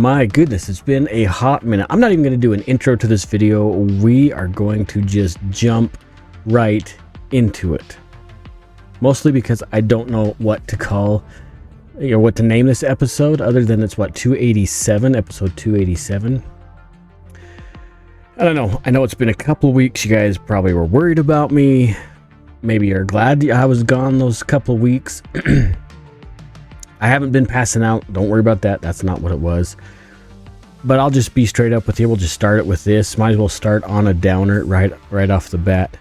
my goodness, it's been a hot minute. I'm not even going to do an intro to this video. We are going to just jump right into it. Mostly because I don't know what to call, what to name this episode, other than it's 287, episode 287. I don't know. I know it's been a couple of weeks. You guys probably were worried about me. Maybe you're glad I was gone those couple of weeks. I haven't been passing out. Don't worry about that. That's not what it was. But I'll just be straight up with you. We'll just start it with this. Might as well start on a downer right off the bat.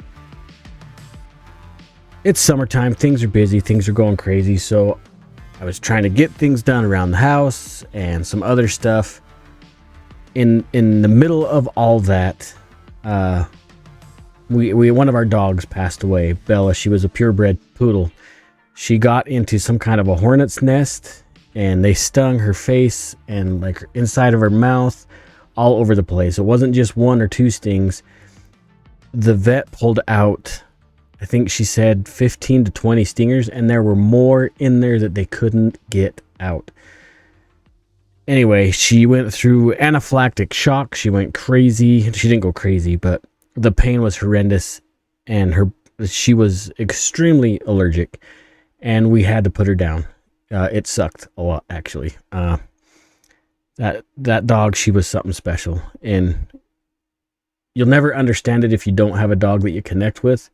It's summertime. Things are busy. Things are going crazy. So I was trying to get things done around the house and some other stuff. In the middle of all that, we one of our dogs passed away. Bella. She was a purebred poodle. She got into some kind of a hornet's nest, and they stung her face and like inside of her mouth, all over the place. It wasn't just one or two stings. The vet pulled out, I think she said 15 to 20 stingers, and there were more in there that they couldn't get out. Anyway, she went through anaphylactic shock. She went crazy. She didn't go crazy, but the pain was horrendous, and she was extremely allergic. And we had to put her down. It sucked a lot, actually. That dog, she was something special. And you'll never understand it if you don't have a dog that you connect with.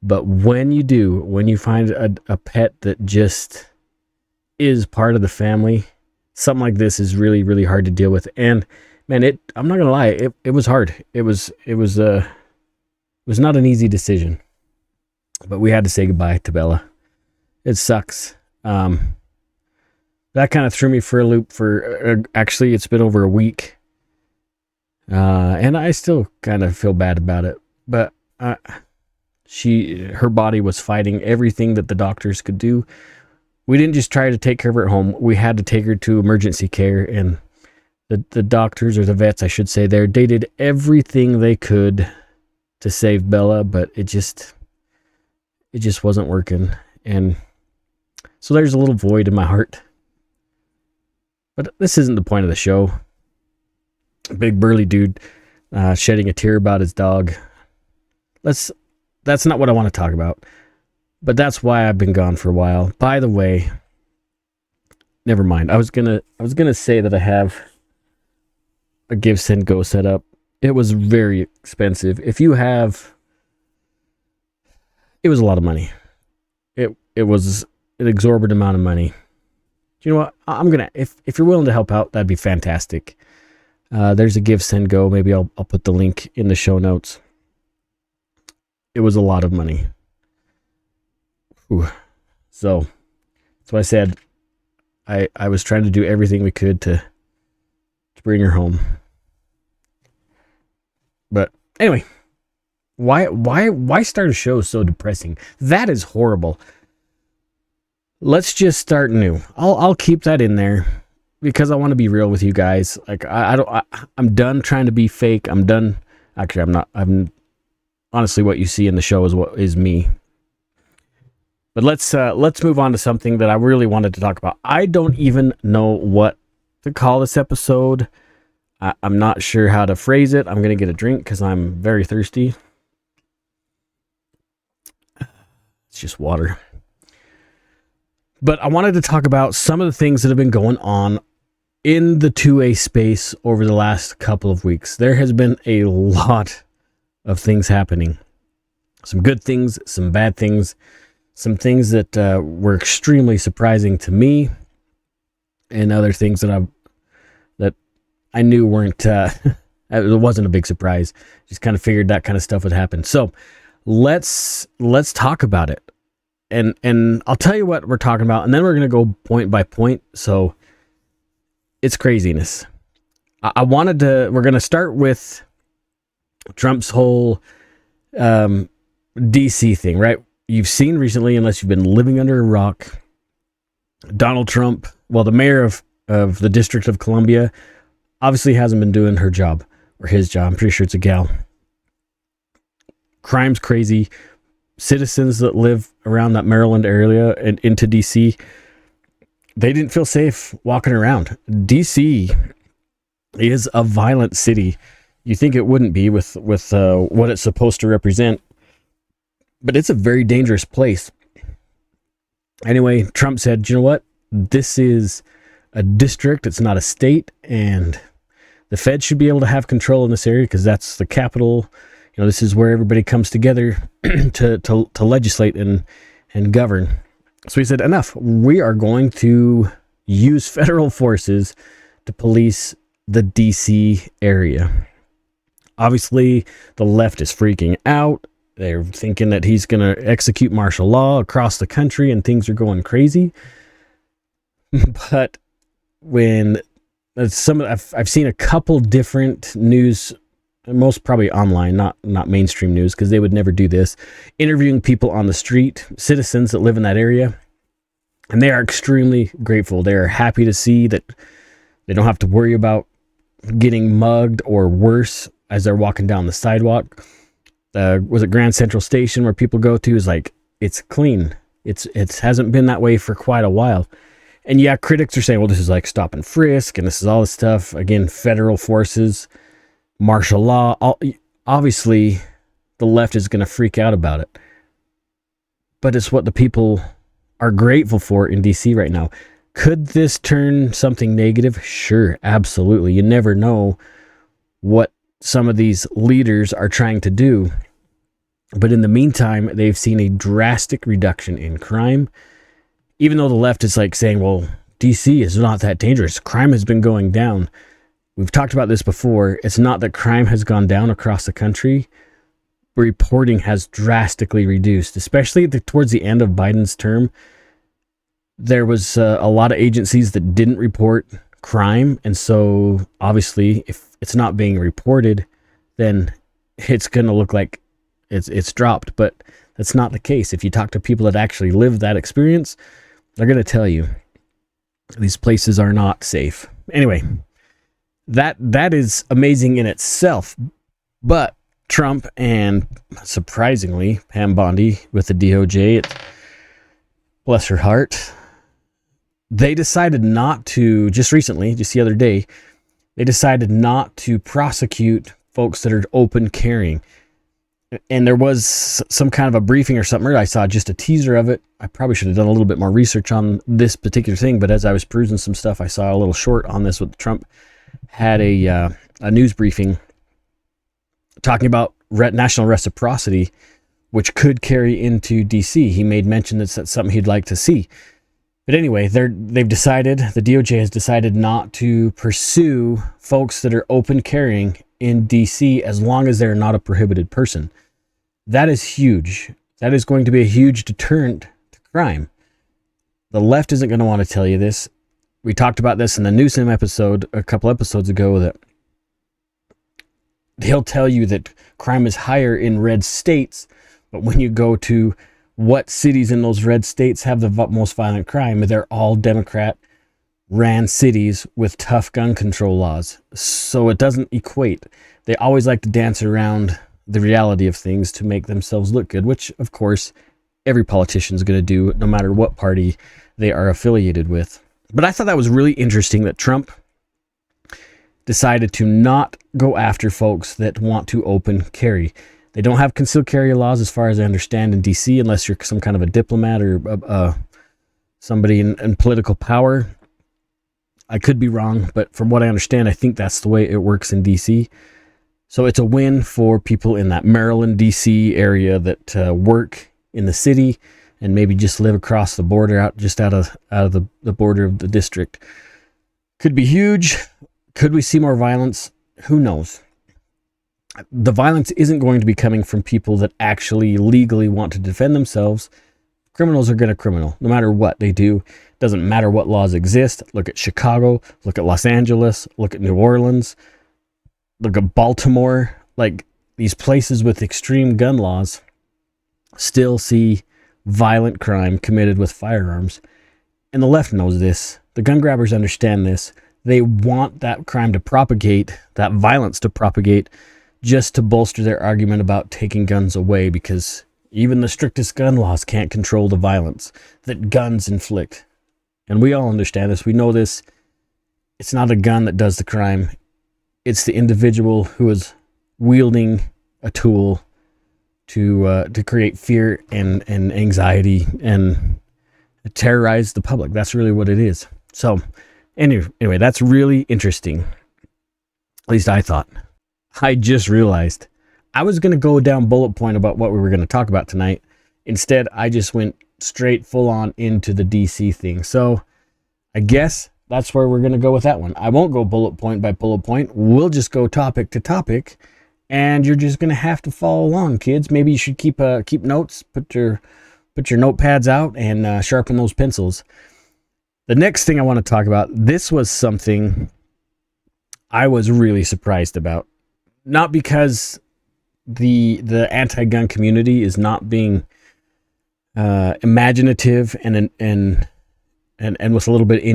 But when you do, when you find a pet that just is part of the family, something like this is really, really hard to deal with. And man, I'm not gonna lie, it was hard. It was not an easy decision. But we had to say goodbye to Bella. It sucks. That kind of threw me for a loop for, actually, it's been over a week. And I still kind of feel bad about it. But her body was fighting everything that the doctors could do. We didn't just try to take care of her at home. We had to take her to emergency care. And the doctors, or the vets, I should say, they did everything they could to save Bella. But it just wasn't working. And so there's a little void in my heart. But this isn't the point of the show. A big burly dude shedding a tear about his dog. That's not what I want to talk about. But that's why I've been gone for a while. By the way, never mind. I was gonna say that I have a Give, Send, Go set up. It was very expensive. It was a lot of money. It was an exorbitant amount of money. You know what? If you're willing to help out, that'd be fantastic. There's a Give, Send, Go. Maybe I'll put the link in the show notes. It was a lot of money. Whew. So that's why I said I was trying to do everything we could to bring her home. But anyway, why start a show so depressing? That is horrible. Let's just start new. I'll keep that in there because I want to be real with you guys. Like I'm done trying to be fake. I'm done. Actually, I'm not. I'm honestly, what you see in the show is what is me. But let's move on to something that I really wanted to talk about. I don't even know what to call this episode. I'm not sure how to phrase it. I'm gonna get a drink because I'm very thirsty. It's just water. But I wanted to talk about some of the things that have been going on in the 2A space over the last couple of weeks. There has been a lot of things happening. Some good things, some bad things, some things that were extremely surprising to me, and other things that I knew weren't, it wasn't a big surprise. Just kind of figured that kind of stuff would happen. So let's talk about it. And I'll tell you what we're talking about, and then we're going to go point by point. So it's craziness. We're going to start with Trump's whole DC thing, right? You've seen recently, unless you've been living under a rock, Donald Trump, the mayor of the District of Columbia, obviously hasn't been doing her job, or his job. I'm pretty sure it's a gal. Crime's crazy. Citizens that live around that Maryland area and into DC, they didn't feel safe walking around. DC is a violent city. You think it wouldn't be with what it's supposed to represent, but it's a very dangerous place. Anyway, Trump said, you know what? This is a district. It's not a state, and the Fed should be able to have control in this area because that's the capital. You know, this is where everybody comes together to legislate and govern. So he said, enough. We are going to use federal forces to police the DC area. Obviously, the left is freaking out. They're thinking that he's going to execute martial law across the country and things are going crazy. But when I've seen a couple different news, most probably online, not mainstream news, because they would never do this, interviewing people on the street, citizens that live in that area, and they are extremely grateful. They are happy to see that they don't have to worry about getting mugged or worse as they're walking down the sidewalk. Was it Grand Central Station where people go to is like, it's clean. It hasn't been that way for quite a while. And yeah, critics are saying, well, this is like stop and frisk, and this is all this stuff. Again, federal forces, martial law. Obviously, the left is going to freak out about it. But it's what the people are grateful for in DC right now. Could this turn something negative? Sure, absolutely. You never know what some of these leaders are trying to do. But in the meantime, they've seen a drastic reduction in crime. Even though the left is like saying, well, DC is not that dangerous. Crime has been going down. We've talked about this before. It's not that crime has gone down across the country. Reporting has drastically reduced, especially towards the end of Biden's term. There was a lot of agencies that didn't report crime. And so obviously, if it's not being reported, then it's going to look like it's dropped. But that's not the case. If you talk to people that actually live that experience, they're going to tell you these places are not safe. Anyway, that is amazing in itself. But Trump and surprisingly Pam Bondi with the DOJ, bless her heart, they decided not to, just recently, just the other day, they decided not to prosecute folks that are open carrying. And there was some kind of a briefing or something. I saw just a teaser of it. I probably should have done a little bit more research on this particular thing, but as I was perusing some stuff, I saw a little short on this with Trump had a news briefing talking about national reciprocity, which could carry into DC. He made mention that that's something he'd like to see. But anyway, they've decided, the DOJ has decided not to pursue folks that are open carrying in DC as long as they're not a prohibited person. That is huge. That is going to be a huge deterrent to crime. The left isn't going to want to tell you this. We talked about this in the Newsom episode a couple episodes ago, that they'll tell you that crime is higher in red states, but when you go to what cities in those red states have the most violent crime, they're all Democrat-ran cities with tough gun control laws. So it doesn't equate. They always like to dance around the reality of things to make themselves look good, which, of course, every politician is going to do, no matter what party they are affiliated with. But I thought that was really interesting that Trump decided to not go after folks that want to open carry. They don't have concealed carry laws, as far as I understand, in DC, unless you're some kind of a diplomat or somebody in political power. I could be wrong, but from what I understand, I think that's the way it works in DC. So it's a win for people in that Maryland, DC area that work in the city and maybe just live across the border, out of the border of the district. Could be huge. Could we see more violence? Who knows? The violence isn't going to be coming from people that actually legally want to defend themselves. Criminals are going to criminal, no matter what they do. Doesn't matter what laws exist. Look at Chicago, look at Los Angeles, look at New Orleans, look at Baltimore. Like, these places with extreme gun laws still see violent crime committed with firearms. And the left knows this. The gun grabbers understand this. They want that crime to propagate, that violence to propagate, just to bolster their argument about taking guns away, because even the strictest gun laws can't control the violence that guns inflict. And we all understand this. We know this. It's not a gun that does the crime. it's the individual who is wielding a tool to create fear and anxiety and terrorize the public. That's really what it is. So anyway, that's really interesting. At least I thought. I just realized I was going to go down bullet point about what we were going to talk about tonight. Instead, I just went straight full on into the DC thing. So I guess that's where we're going to go with that one. I won't go bullet point by bullet point. We'll just go topic to topic, and you're just going to have to follow along, kids. Maybe you should keep notes, put your notepads out, and sharpen those pencils. The next thing I want to talk about, this was something I was really surprised about. Not because the anti-gun community is not being imaginative and with a little bit of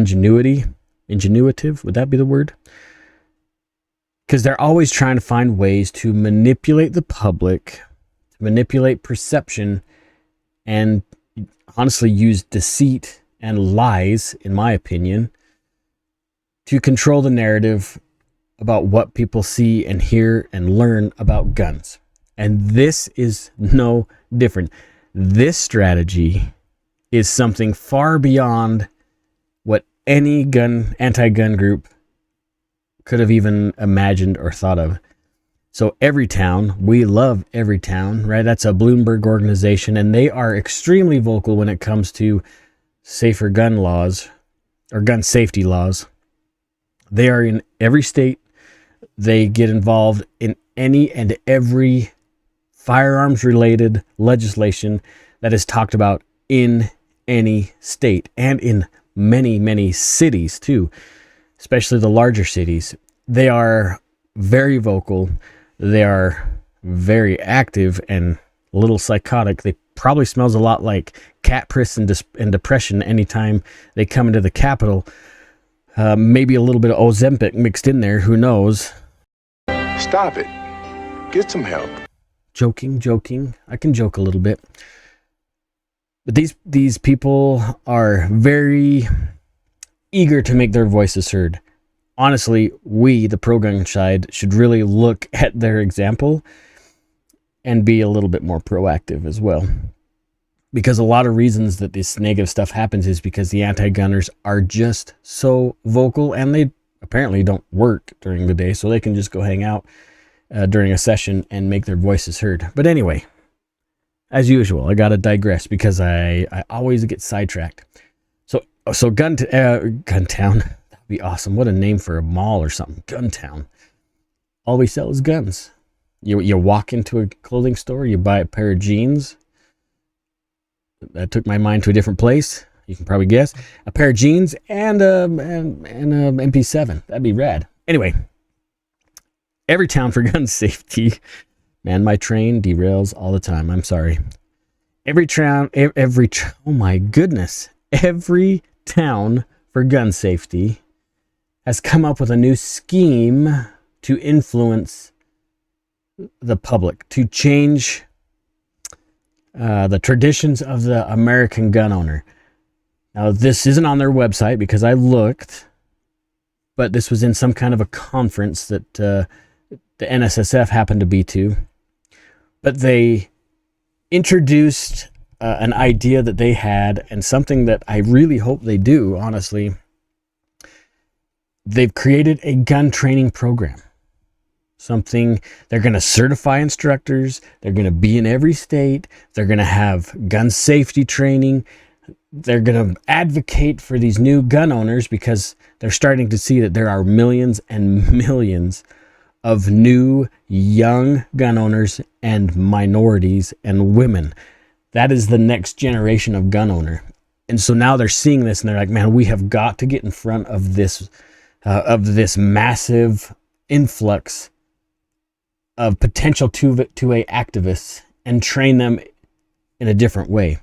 ingenuitive, would that be the word? Because they're always trying to find ways to manipulate the public, to manipulate perception, and honestly use deceit and lies, in my opinion, to control the narrative about what people see and hear and learn about guns. And this is no different. This strategy is something far beyond what any anti-gun group could have even imagined or thought of. So Everytown, we love Everytown, right? That's a Bloomberg organization, and they are extremely vocal when it comes to safer gun laws or gun safety laws. They are in every state. They get involved in any and every firearms related legislation that is talked about in any state and in many, many cities too, especially the larger cities. They are very vocal. They are very active and a little psychotic. They probably smells a lot like cat piss and depression anytime they come into the Capitol. Maybe a little bit of Ozempic mixed in there. Who knows? Stop it. Get some help. Joking. I can joke a little bit. But these people are very eager to make their voices heard. Honestly, we, the pro-gun side, should really look at their example and be a little bit more proactive as well. Because a lot of reasons that this negative stuff happens is because the anti-gunners are just so vocal, and they apparently don't work during the day, so they can just go hang out during a session and make their voices heard. But anyway, as usual, I gotta digress because I always get sidetracked. So Guntown, that'd be awesome. What a name for a mall or something. Guntown. All we sell is guns. You walk into a clothing store, you buy a pair of jeans. That took my mind to a different place. You can probably guess. A pair of jeans and MP7. That'd be rad. Anyway, Everytown for gun safety. Man, my train derails all the time. I'm sorry. Oh my goodness. Everytown for gun safety has come up with a new scheme to influence the public, to change the traditions of the American gun owner. Now, this isn't on their website because I looked, but this was in some kind of a conference that the NSSF happened to be to. But they introduced an idea that they had, and something that I really hope they do, honestly. They've created a gun training program. Something, they're going to certify instructors. They're going to be in every state. They're going to have gun safety training. They're going to advocate for these new gun owners because they're starting to see that there are millions and millions of new young gun owners and minorities and women. That is the next generation of gun owner. And so now they're seeing this and they're like, man, we have got to get in front of this massive influx of potential 2A activists and train them in a different way.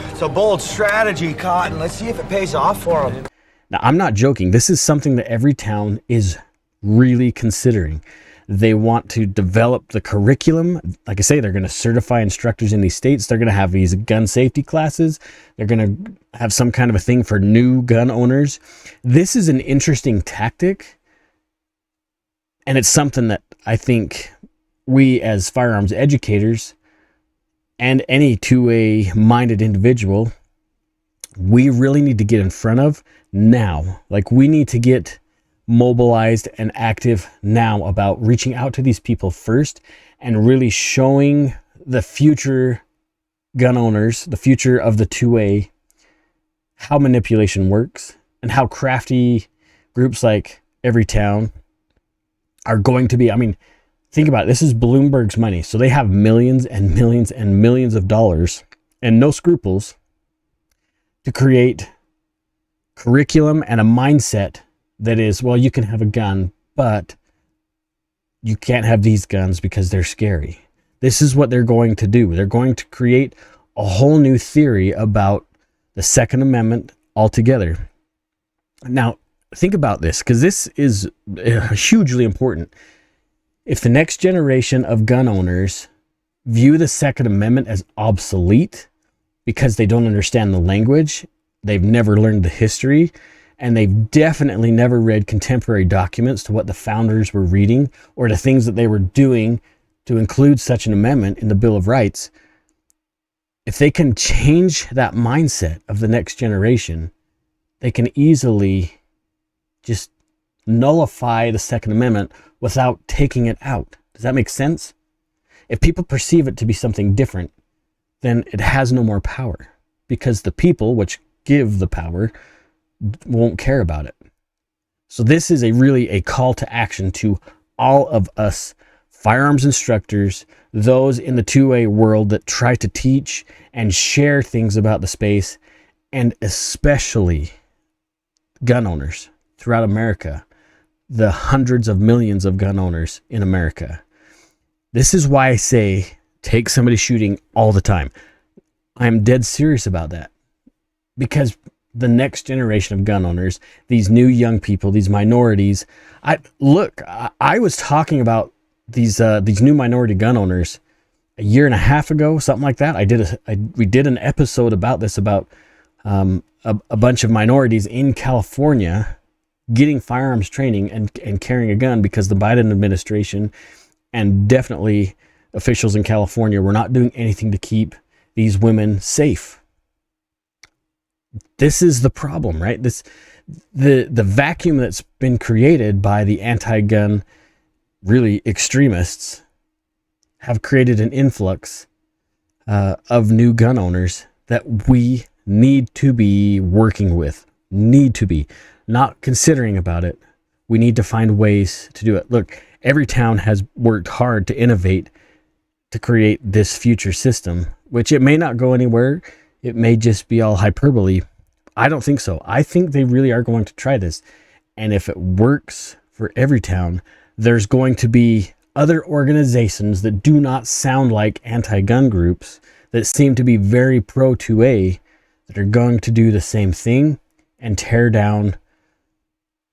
It's a bold strategy, Cotton. Let's see if it pays off for them. Now, I'm not joking. This is something that every town is really considering. They want to develop the curriculum. Like I say, they're going to certify instructors in these states. They're going to have these gun safety classes. They're going to have some kind of a thing for new gun owners. This is an interesting tactic And it's something that I think we as firearms educators and any 2A minded individual, we really need to get in front of now. Like, we need to get mobilized and active now about reaching out to these people first and really showing the future gun owners, the future of the 2A, how manipulation works and how crafty groups like Everytown are going to be. I mean, think about it. This is Bloomberg's money. So they have millions and millions and millions of dollars and no scruples to create curriculum and a mindset that is, well, you can have a gun, but you can't have these guns because they're scary. This is what they're going to do. They're going to create a whole new theory about the Second Amendment altogether. Now, think about this, because this is hugely important. If the next generation of gun owners view the Second Amendment as obsolete because they don't understand the language, they've never learned the history, and they've definitely never read contemporary documents to what the founders were reading or the things that they were doing to include such an amendment in the Bill of Rights, if they can change that mindset of the next generation, they can easily just nullify the Second Amendment without taking it out. Does that make sense? If people perceive it to be something different, then it has no more power, because the people which give the power won't care about it. So this is really a call to action to all of us firearms instructors, those in the 2A world that try to teach and share things about the space, and especially gun owners throughout America, the hundreds of millions of gun owners in America. This is why I say take somebody shooting all the time. I'm dead serious about that, because the next generation of gun owners, these new young people, these minorities, I was talking about these new minority gun owners a year and a half ago, something like that. We did an episode about this, about a bunch of minorities in California getting firearms training and carrying a gun because the Biden administration and definitely officials in California were not doing anything to keep these women safe. This is the problem, right? The vacuum that's been created by the anti-gun really extremists have created an influx of new gun owners that we need to be working with, not considering about it. We need to find ways to do it. Look, every town has worked hard to innovate, to create this future system, which it may not go anywhere. It may just be all hyperbole. I don't think so. I think they really are going to try this. And if it works for every town, there's going to be other organizations that do not sound like anti-gun groups that seem to be very pro 2A that are going to do the same thing and tear down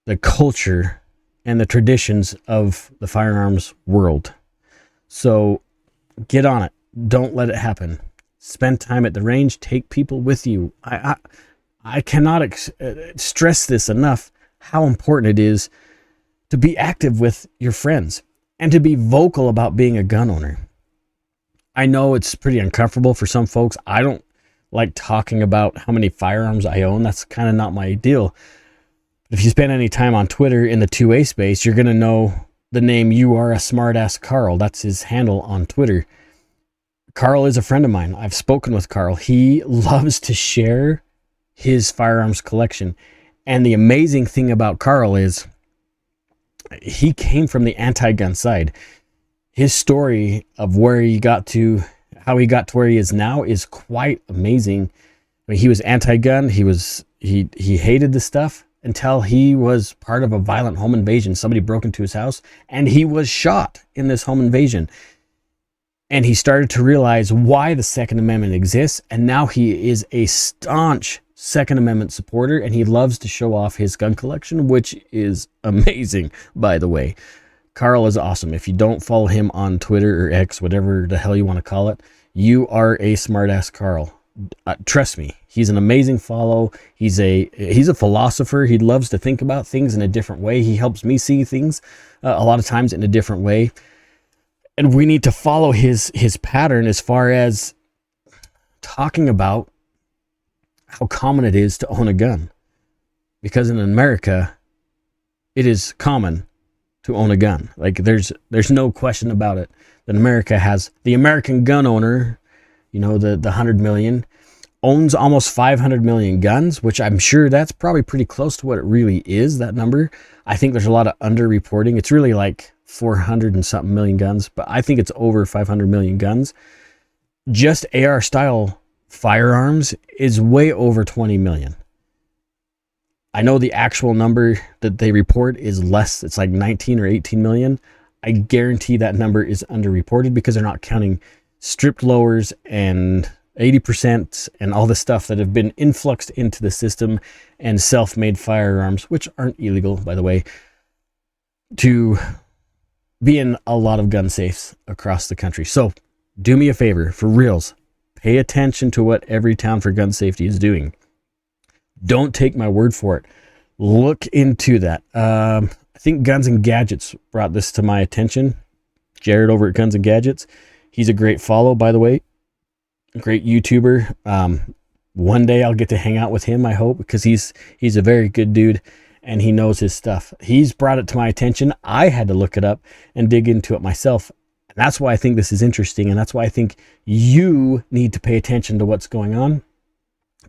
the culture and the traditions of the firearms world. So get on it. Don't let it happen. Spend time at the range. Take people with you. I cannot stress this enough, how important it is to be active with your friends and to be vocal about being a gun owner. I know it's pretty uncomfortable for some folks. I don't like talking about how many firearms I own. That's kind of not my deal. If you spend any time on Twitter in the 2A space, you're going to know the name You Are a Smartass Carl. That's his handle on Twitter. Carl is a friend of mine. I've spoken with Carl. He loves to share his firearms collection. And the amazing thing about Carl is he came from the anti-gun side. His story of where he got to, how he got to where he is now, is quite amazing. I mean, he was anti-gun. He hated this stuff until he was part of a violent home invasion. Somebody broke into his house and he was shot in this home invasion. And he started to realize why the Second Amendment exists. And now he is a staunch Second Amendment supporter, and he loves to show off his gun collection, which is amazing, by the way. Carl is awesome. If you don't follow him on Twitter or X, whatever the hell you want to call it, You Are a Smartass Carl. Trust me, he's an amazing follow. He's a philosopher. He loves to think about things in a different way. He helps me see things a lot of times in a different way. And we need to follow his pattern as far as talking about how common it is to own a gun. Because in America, it is common to own a gun. Like there's no question about it. That America has the American gun owner, the 100 million, owns almost 500 million guns, which I'm sure that's probably pretty close to what it really is, that number. I think there's a lot of underreporting. It's really like 400 and something million guns, but I think it's over 500 million guns. Just AR style firearms is way over 20 million. I know the actual number that they report is less. It's like 19 or 18 million. I guarantee that number is underreported because they're not counting stripped lowers and 80% and all the stuff that have been influxed into the system and self-made firearms, which aren't illegal, by the way, to be in a lot of gun safes across the country. So do me a favor, for reals, pay attention to what every town for gun safety is doing. Don't take my word for it. Look into that. I think Guns and Gadgets brought this to my attention. Jared over at Guns and Gadgets. He's a great follow, by the way. Great YouTuber. One day I'll get to hang out with him, I hope, because he's a very good dude and he knows his stuff. He's brought it to my attention. I had to look it up and dig into it myself. And that's why I think this is interesting. And that's why I think you need to pay attention to what's going on.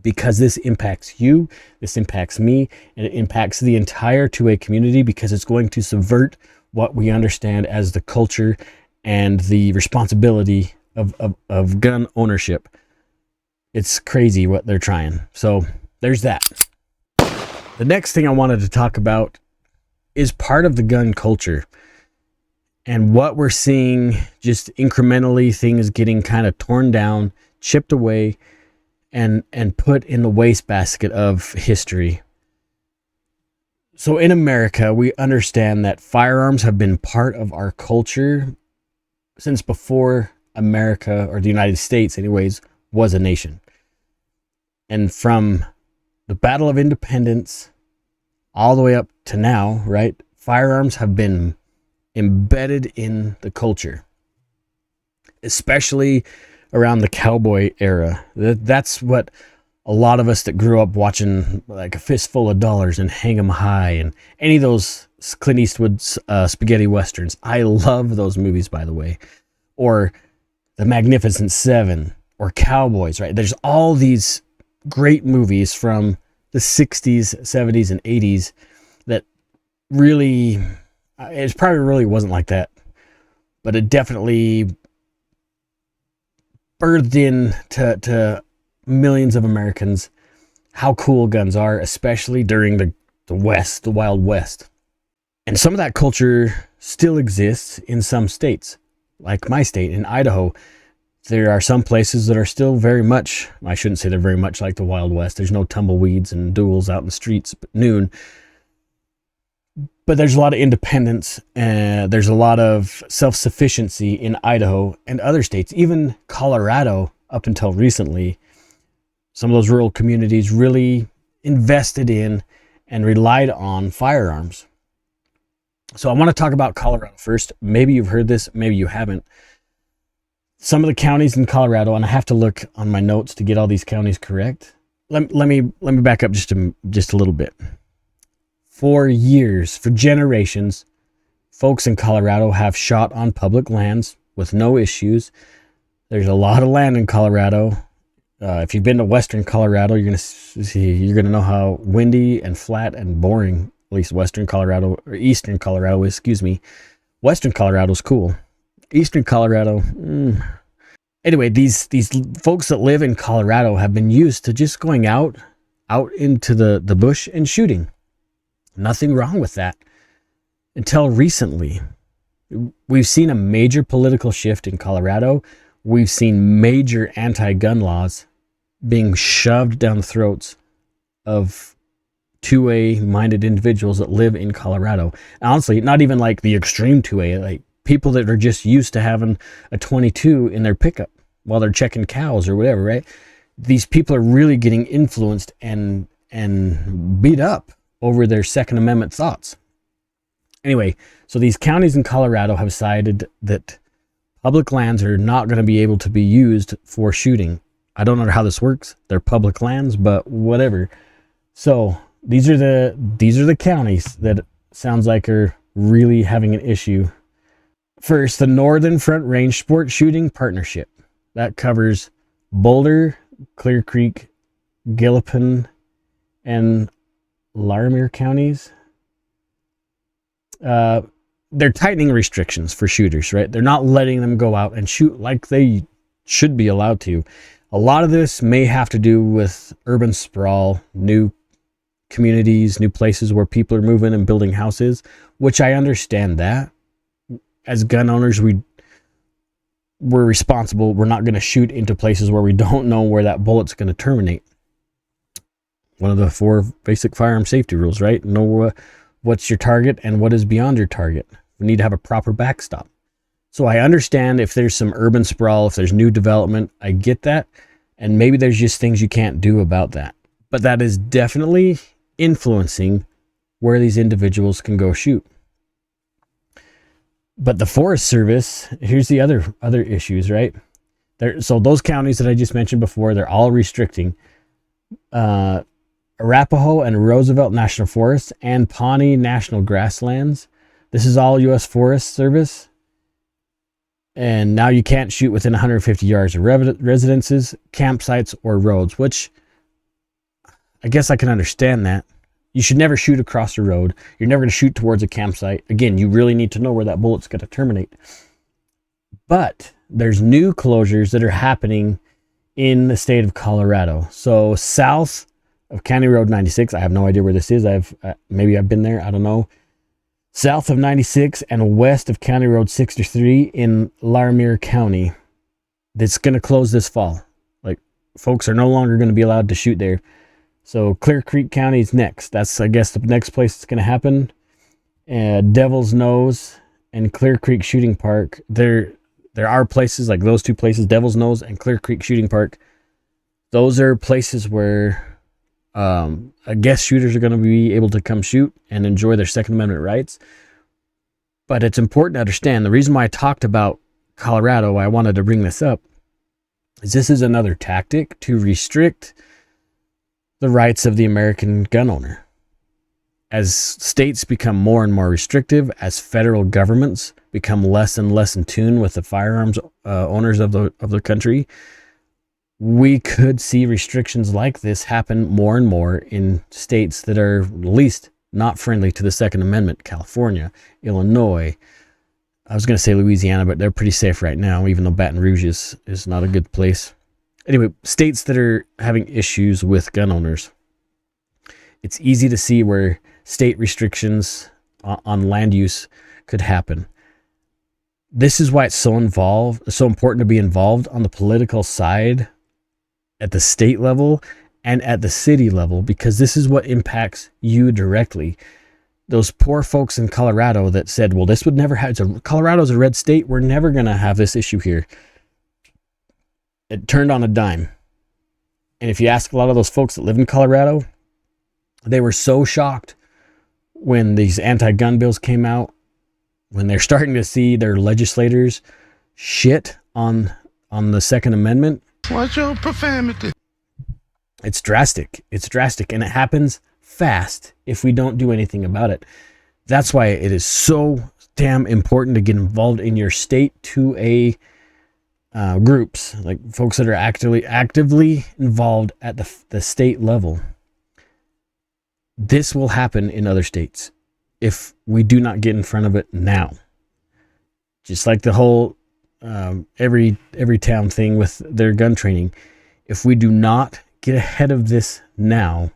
Because this impacts you, this impacts me, and it impacts the entire 2A community because it's going to subvert what we understand as the culture and the responsibility of gun ownership. It's crazy what they're trying. So there's that. The next thing I wanted to talk about is part of the gun culture and what we're seeing, just incrementally things getting kind of torn down, chipped away, and put in the wastebasket of history. So in America, we understand that firearms have been part of our culture since before America, or the United States anyways, was a nation. And from the Battle of Independence all the way up to now, right, firearms have been embedded in the culture, especially around the cowboy era. That's what a lot of us that grew up watching like A Fistful of Dollars and Hang 'em High and any of those Clint Eastwood spaghetti westerns. I love those movies, by the way. Or The Magnificent Seven or Cowboys, right? There's all these great movies from the 60s, 70s, and 80s that really, it probably really wasn't like that, but it definitely birthed in to millions of Americans how cool guns are, especially during the West, the Wild West. And some of that culture still exists in some states, like my state in Idaho. There are some places that are still very much, I shouldn't say they're very much like the Wild West. There's no tumbleweeds and duels out in the streets at noon. But there's a lot of independence, and there's a lot of self-sufficiency in Idaho and other states, even Colorado up until recently. Some of those rural communities really invested in and relied on firearms. So I want to talk about Colorado first. Maybe you've heard this, maybe you haven't. Some of the counties in Colorado, and I have to look on my notes to get all these counties correct. Let me back up just a little bit. For years, for generations, folks in Colorado have shot on public lands with no issues. There's a lot of land in Colorado. If you've been to Western Colorado, you're gonna know how windy and flat and boring, at least Western Colorado, or Eastern Colorado is. Excuse me. Western Colorado's cool. Eastern Colorado. Anyway, these folks that live in Colorado have been used to just going out into the bush and shooting. Nothing wrong with that. Until recently, we've seen a major political shift in Colorado. We've seen major anti-gun laws being shoved down the throats of 2A minded individuals that live in Colorado. Honestly, not even like the extreme 2A, like people that are just used to having a 22 in their pickup while they're checking cows or whatever, right? these people are really getting influenced and beat up over their Second Amendment thoughts. Anyway, so these counties in Colorado have decided that public lands are not going to be able to be used for shooting. I don't know how this works. They're public lands, but whatever. So these are the counties that sounds like are really having an issue. First, the Northern Front Range Sport Shooting Partnership. That covers Boulder, Clear Creek, Gillipan, and Larimer counties. They're tightening restrictions for shooters, right? They're not letting them go out and shoot like they should be allowed to. A lot of this may have to do with urban sprawl, new communities, new places where people are moving and building houses, which I understand that. As gun owners, we're responsible. We're not going to shoot into places where we don't know where that bullet's going to terminate. One of the 4 basic firearm safety rules, right? Know what's your target and what is beyond your target. We need to have a proper backstop. So I understand if there's some urban sprawl, if there's new development, I get that. And maybe there's just things you can't do about that. But that is definitely influencing where these individuals can go shoot. But the Forest Service, here's the other issues, right? So those counties that I just mentioned before, they're all restricting Arapahoe and Roosevelt National Forests and Pawnee National Grasslands. This is all U.S. Forest Service. And now you can't shoot within 150 yards of residences, campsites, or roads, which I guess I can understand that. You should never shoot across the road. You're never going to shoot towards a campsite. Again, you really need to know where that bullet's going to terminate. But there's new closures that are happening in the state of Colorado. So south of County Road 96, I have no idea where this is. Maybe I've been there. I don't know. South of 96 and west of County Road 63 in Larimer County. That's going to close this fall. Like, folks are no longer going to be allowed to shoot there. So Clear Creek County is next. That's, I guess, the next place it's going to happen. Devil's Nose and Clear Creek Shooting Park. There are places like those 2 places, Devil's Nose and Clear Creek Shooting Park. Those are places where I guess shooters are going to be able to come shoot and enjoy their Second Amendment rights. But it's important to understand the reason why I talked about Colorado, why I wanted to bring this up, is this is another tactic to restrict the rights of the American gun owner. As states become more and more restrictive, as federal governments become less and less in tune with the firearms owners of the country, we could see restrictions like this happen more and more in states that are at least not friendly to the Second Amendment. California, Illinois, I was going to say Louisiana, but they're pretty safe right now, even though Baton Rouge is not a good place. Anyway, states that are having issues with gun owners. It's easy to see where state restrictions on land use could happen. This is why it's so important to be involved on the political side at the state level and at the city level, because this is what impacts you directly. Those poor folks in Colorado that said, well, this would never happen. Colorado's a red state. We're never going to have this issue here. It turned on a dime. And if you ask a lot of those folks that live in Colorado, they were so shocked when these anti-gun bills came out, when they're starting to see their legislators shit on the Second Amendment. What's your profanity? It's drastic. It's drastic. And it happens fast if we don't do anything about it. That's why it is so damn important to get involved in your state 2A groups, like folks that are actively involved at the state level. This will happen in other states if we do not get in front of it now. Just like the whole every town thing with their gun training. If we do not get ahead of this now,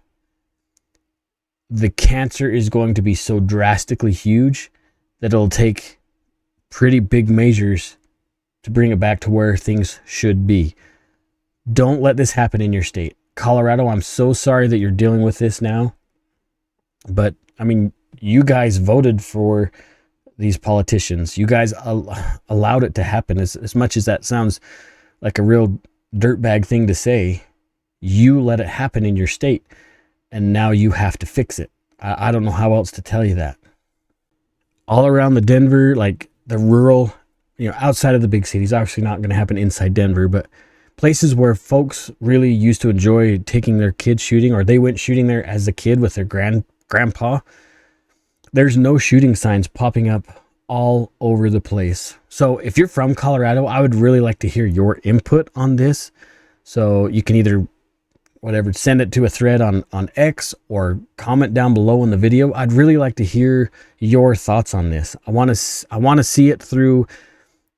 the cancer is going to be so drastically huge that it'll take pretty big measures to bring it back to where things should be. Don't let this happen in your state. Colorado, I'm so sorry that you're dealing with this now. But, I mean, you guys voted for these politicians. You guys allowed it to happen. As much as that sounds like a real dirtbag thing to say, You let it happen in your state, and now you have to fix it. I don't know how else to tell you that. All around the Denver, like the rural, outside of the big cities, obviously not going to happen inside Denver, but places where folks really used to enjoy taking their kids shooting, or they went shooting there as a kid with their grandpa, there's no shooting signs popping up all over the place. So if you're from Colorado, I would really like to hear your input on this. So you can either send it to a thread on X or comment down below in the video. I'd really like to hear your thoughts on this. I want to see it through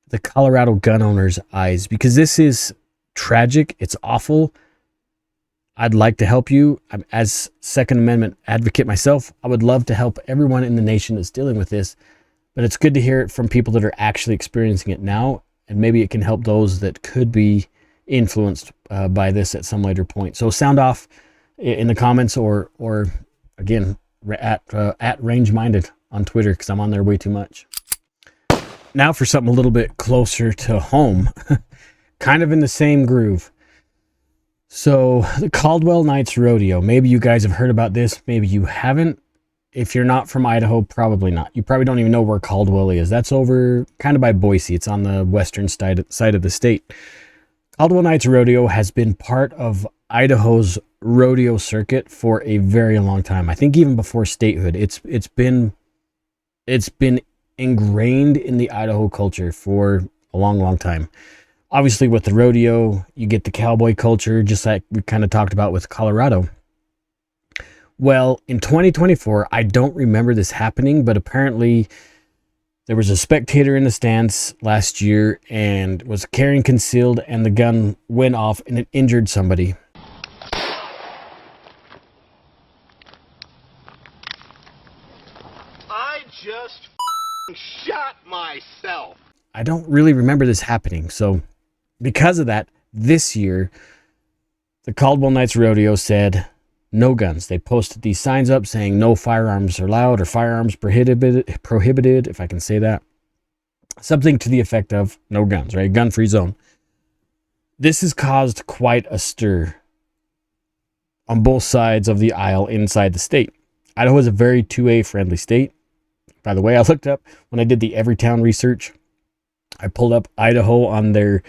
the Colorado gun owners' eyes, because this is tragic. It's awful. I'd like to help you. As Second Amendment advocate myself, I would love to help everyone in the nation that's dealing with this, but it's good to hear it from people that are actually experiencing it now, and maybe it can help those that could be influenced by this at some later point. So sound off in the comments, or again at Range Minded on Twitter, because I'm on there way too much. Now for something a little bit closer to home, kind of in the same groove. So the Caldwell Nights Rodeo, maybe you guys have heard about this, maybe you haven't. If you're not from Idaho, probably not. You probably don't even know where Caldwell is. That's over kind of by Boise. It's on the western side of the state. Caldwell Nights Rodeo has been part of Idaho's rodeo circuit for a very long time. I think even before statehood. It's been ingrained in the Idaho culture for a long, long time. Obviously, with the rodeo, you get the cowboy culture, just like we kind of talked about with Colorado. Well, in 2024, I don't remember this happening, but apparently there was a spectator in the stands last year and was carrying concealed, and the gun went off and it injured somebody. I just shot myself. I don't really remember this happening. So because of that, this year, the Caldwell Nights Rodeo said no guns. They posted these signs up saying no firearms are allowed, or firearms prohibited, if I can say that. Something to the effect of no guns, right? Gun-free zone. This has caused quite a stir on both sides of the aisle inside the state. Idaho is a very 2A friendly state. By the way, I looked up when I did the Everytown research. I pulled up Idaho on their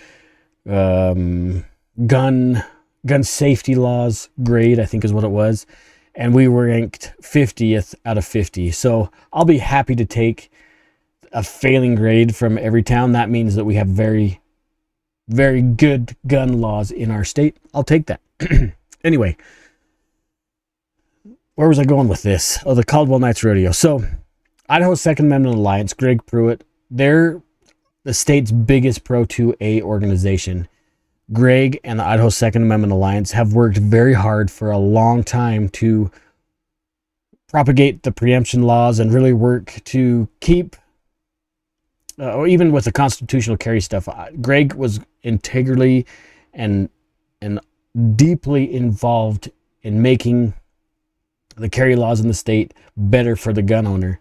gun safety laws grade, I think is what it was, and we were ranked 50th out of 50. So I'll be happy to take a failing grade from Everytown. That means that we have very, very good gun laws in our state. I'll take that. Anyway, where was I going with this? Oh, the Caldwell Nights Rodeo. So Idaho's Second Amendment Alliance, Greg Pruitt, they're the state's biggest pro-2A organization. Greg and the Idaho Second Amendment Alliance have worked very hard for a long time to propagate the preemption laws and really work to keep, or even with the constitutional carry stuff, Greg was integrally and deeply involved in making the carry laws in the state better for the gun owner.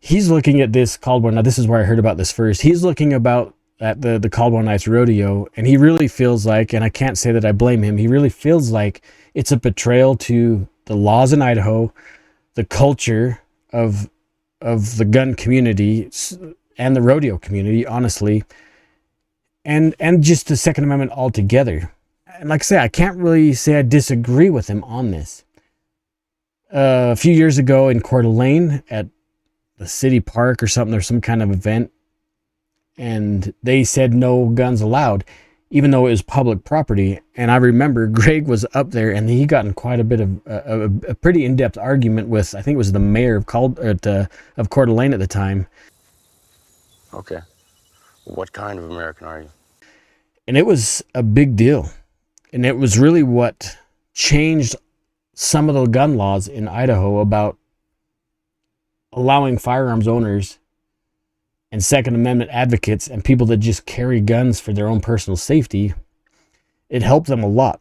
He's looking at this Caldwell. Now, this is where I heard about this first. He's looking at the Caldwell Nights Rodeo, and he really feels like, and I can't say that I blame him, he really feels like it's a betrayal to the laws in Idaho, the culture of the gun community and the rodeo community, honestly, and just the Second Amendment altogether. And like I say, I can't really say I disagree with him on this. A few years ago in Coeur d'Alene at the city park or something, there's some kind of event, and they said no guns allowed, even though it was public property. And I remember Greg was up there, and he got in quite a bit of a pretty in-depth argument with, I think it was the mayor of Coeur d'Alene at the time. Okay. What kind of American are you? And it was a big deal. And it was really what changed some of the gun laws in Idaho about allowing firearms owners and Second Amendment advocates and people that just carry guns for their own personal safety. It helped them a lot.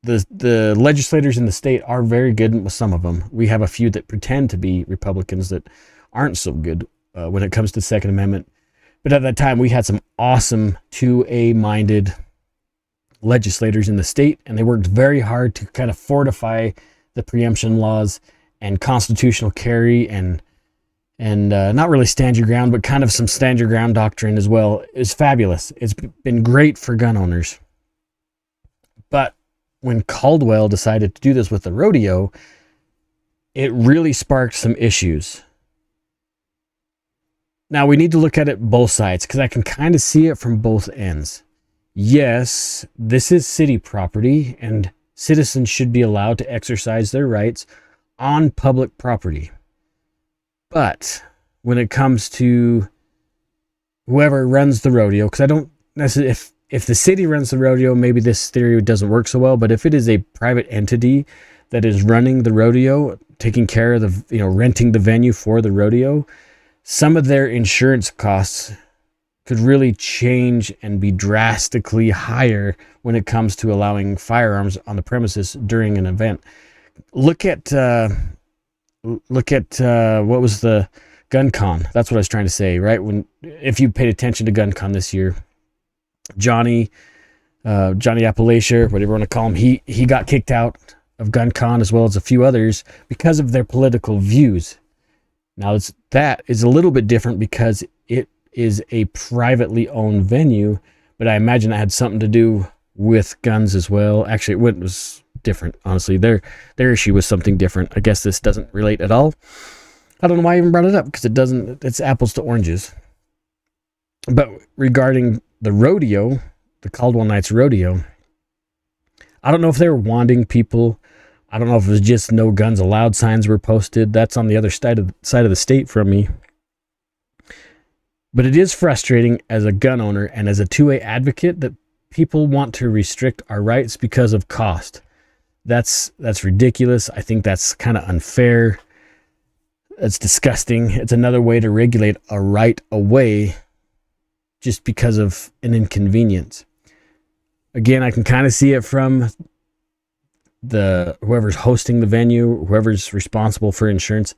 The legislators in the state are very good with some of them. We have a few that pretend to be Republicans that aren't so good when it comes to Second Amendment. But at that time, we had some awesome 2A-minded legislators in the state, and they worked very hard to kind of fortify the preemption laws and constitutional carry and not really stand your ground, but kind of some stand your ground doctrine as well. Is fabulous. It's been great for gun owners. But when Caldwell decided to do this with the rodeo, it really sparked some issues. Now we need to look at it both sides, because I can kind of see it from both ends. Yes, this is city property, and citizens should be allowed to exercise their rights on public property. But when it comes to whoever runs the rodeo, because I don't necessarily, if the city runs the rodeo, maybe this theory doesn't work so well, but if it is a private entity that is running the rodeo, taking care of the, renting the venue for the rodeo, some of their insurance costs could really change and be drastically higher when it comes to allowing firearms on the premises during an event. Look at what was the Gun Con? That's what I was trying to say, right? If you paid attention to Gun Con this year, Johnny Appalachia, whatever you want to call him, he got kicked out of Gun Con, as well as a few others, because of their political views. Now that is a little bit different because it is a privately owned venue, but I imagine that had something to do with guns as well. Actually, it was different, honestly. Their issue was something different. I guess this doesn't relate at all. I don't know why I even brought it up, because it doesn't. It's apples to oranges. But regarding the rodeo, the Caldwell Nights Rodeo, I don't know if they were wanting people. I don't know if it was just no guns allowed signs were posted. That's on the other side of the state from me. But it is frustrating as a gun owner and as a 2A advocate that people want to restrict our rights because of cost. That's ridiculous. I think that's kind of unfair. It's disgusting. It's another way to regulate a right away just because of an inconvenience. Again, I can kind of see it from whoever's hosting the venue, whoever's responsible for insurance.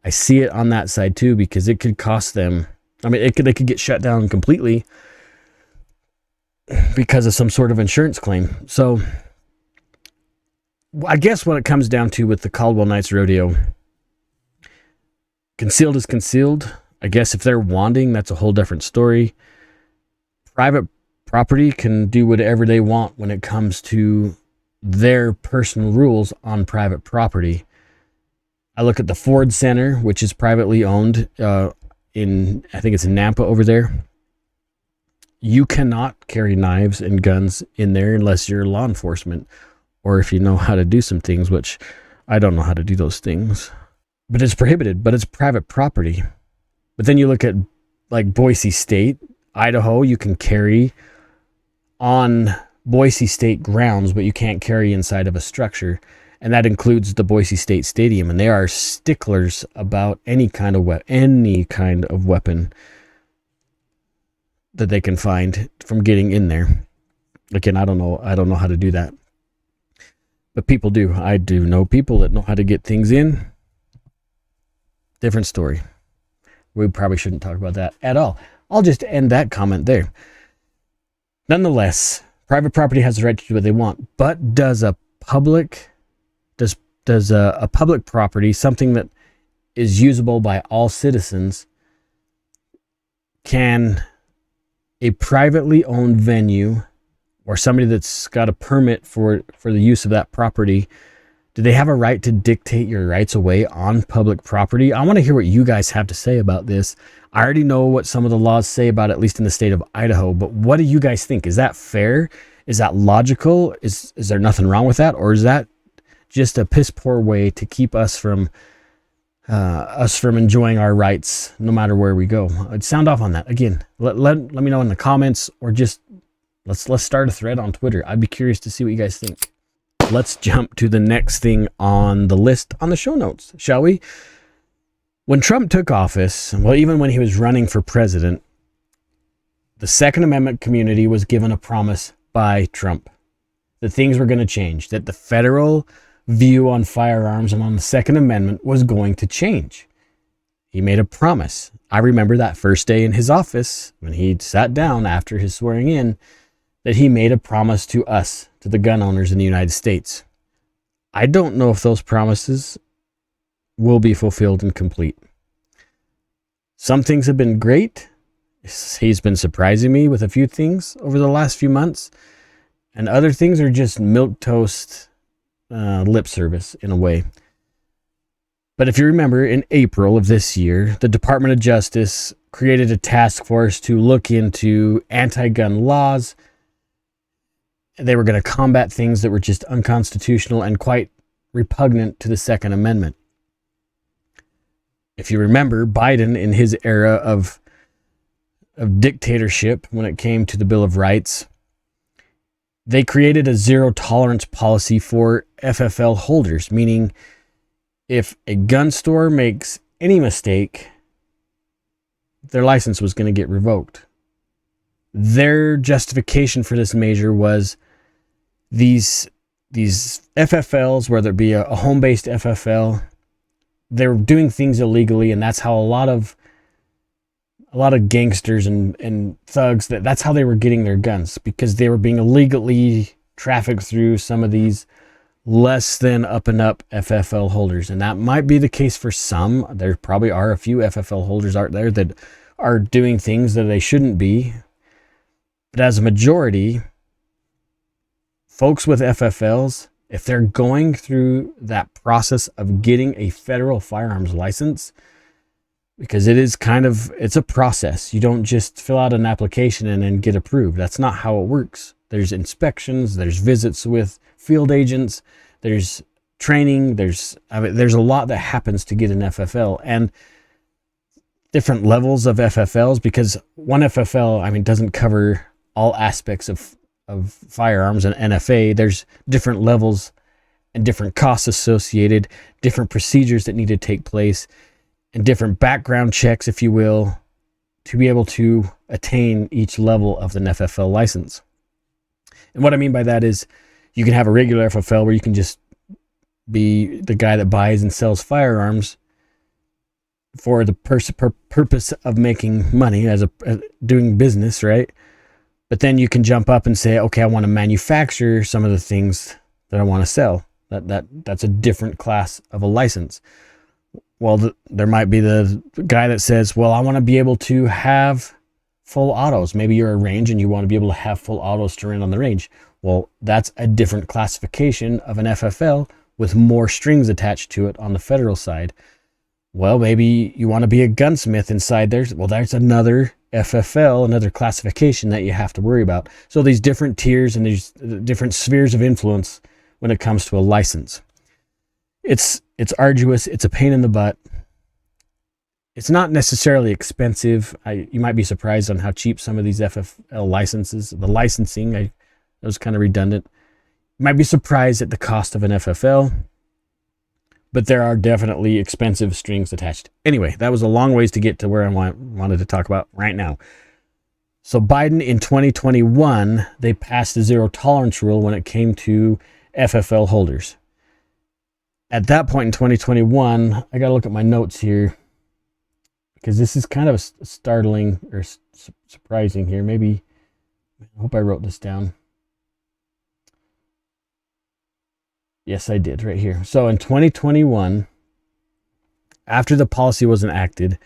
I see it on that side too, because it could cost them. I mean, they could get shut down completely because of some sort of insurance claim. So I guess what it comes down to with the Caldwell Nights Rodeo, concealed is concealed. I guess if they're wanting, that's a whole different story. Private property can do whatever they want when it comes to their personal rules on private property. I look at the Ford Center, which is privately owned, I think it's in Nampa over there. You cannot carry knives and guns in there unless you're law enforcement, or if you know how to do some things, which I don't know how to do those things. But it's prohibited, but it's private property. But then you look at like Boise State, Idaho, you can carry on Boise State grounds, but you can't carry inside of a structure. And that includes the Boise State Stadium. And they are sticklers about any kind of weapon that they can find from getting in there. Again, I don't know how to do that. But people do. I do know people that know how to get things in. Different story. We probably shouldn't talk about that at all. I'll just end that comment there. Nonetheless, private property has the right to do what they want, but does a public property, something that is usable by all citizens, can a privately owned venue or somebody that's got a permit for the use of that property, do they have a right to dictate your rights away on public property? I want to hear what you guys have to say about this. I already know what some of the laws say about it, at least in the state of Idaho, but what do you guys think? Is that fair? Is that logical? Is there nothing wrong with that? Or is that just a piss poor way to keep us from enjoying our rights no matter where we go? I'd sound off on that. Again, let me know in the comments, or just let's start a thread on Twitter. I'd be curious to see what you guys think. Let's jump to the next thing on the list on the show notes, shall we? When Trump took office, well, even when he was running for president, the Second Amendment community was given a promise by Trump that things were going to change, that the federal view on firearms and on the Second Amendment was going to change. He made a promise. I remember that first day in his office when he sat down after his swearing in, that he made a promise to us, to the gun owners in the United States. I don't know if those promises will be fulfilled and complete. Some things have been great. He's been surprising me with a few things over the last few months, and other things are just milquetoast lip service in a way. But if you remember, in April of this year, the Department of Justice created a task force to look into anti-gun laws. They were going to combat things that were just unconstitutional and quite repugnant to the Second Amendment. If you remember, Biden, in his era of dictatorship when it came to the Bill of Rights, they created a zero tolerance policy for FFL holders, meaning if a gun store makes any mistake, their license was going to get revoked. Their justification for this measure was these FFLs, whether it be a home-based FFL, they're doing things illegally, and that's how a lot of gangsters and thugs, that's how they were getting their guns, because they were being illegally trafficked through some of these less than up and up FFL holders. And that might be the case for some. There probably are a few FFL holders out there that are doing things that they shouldn't be. But as a majority, folks with FFLs, if they're going through that process of getting a federal firearms license, because it's a process. You don't just fill out an application and then get approved. That's not how it works. There's inspections, there's visits with field agents, there's training, there's a lot that happens to get an FFL, and different levels of FFLs, because one FFL, doesn't cover all aspects of firearms and NFA. There's different levels and different costs associated, different procedures that need to take place, and different background checks, if you will, to be able to attain each level of an FFL license. And what I mean by that is you can have a regular FFL where you can just be the guy that buys and sells firearms for the purpose of making money as doing business, right? But then you can jump up and say, okay, I want to manufacture some of the things that I want to sell. That's a different class of a license. Well, there might be the guy that says, well, I want to be able to have full autos. Maybe you're a range and you want to be able to have full autos to run on the range. Well, that's a different classification of an FFL with more strings attached to it on the federal side. Well, maybe you want to be a gunsmith inside there. Well, there's another FFL, another classification that you have to worry about. So these different tiers and these different spheres of influence when it comes to a license. It's arduous. It's a pain in the butt. It's not necessarily expensive. You might be surprised on how cheap some of these FFL licenses, the licensing, that was kind of redundant. You might be surprised at the cost of an FFL, but there are definitely expensive strings attached. Anyway, that was a long ways to get to where I wanted to talk about right now. So Biden in 2021, they passed the zero tolerance rule when it came to FFL holders. At that point in 2021, I got to look at my notes here because this is kind of startling or surprising here. Maybe, I hope I wrote this down. Yes, I did right here. So in 2021, after the policy was enacted,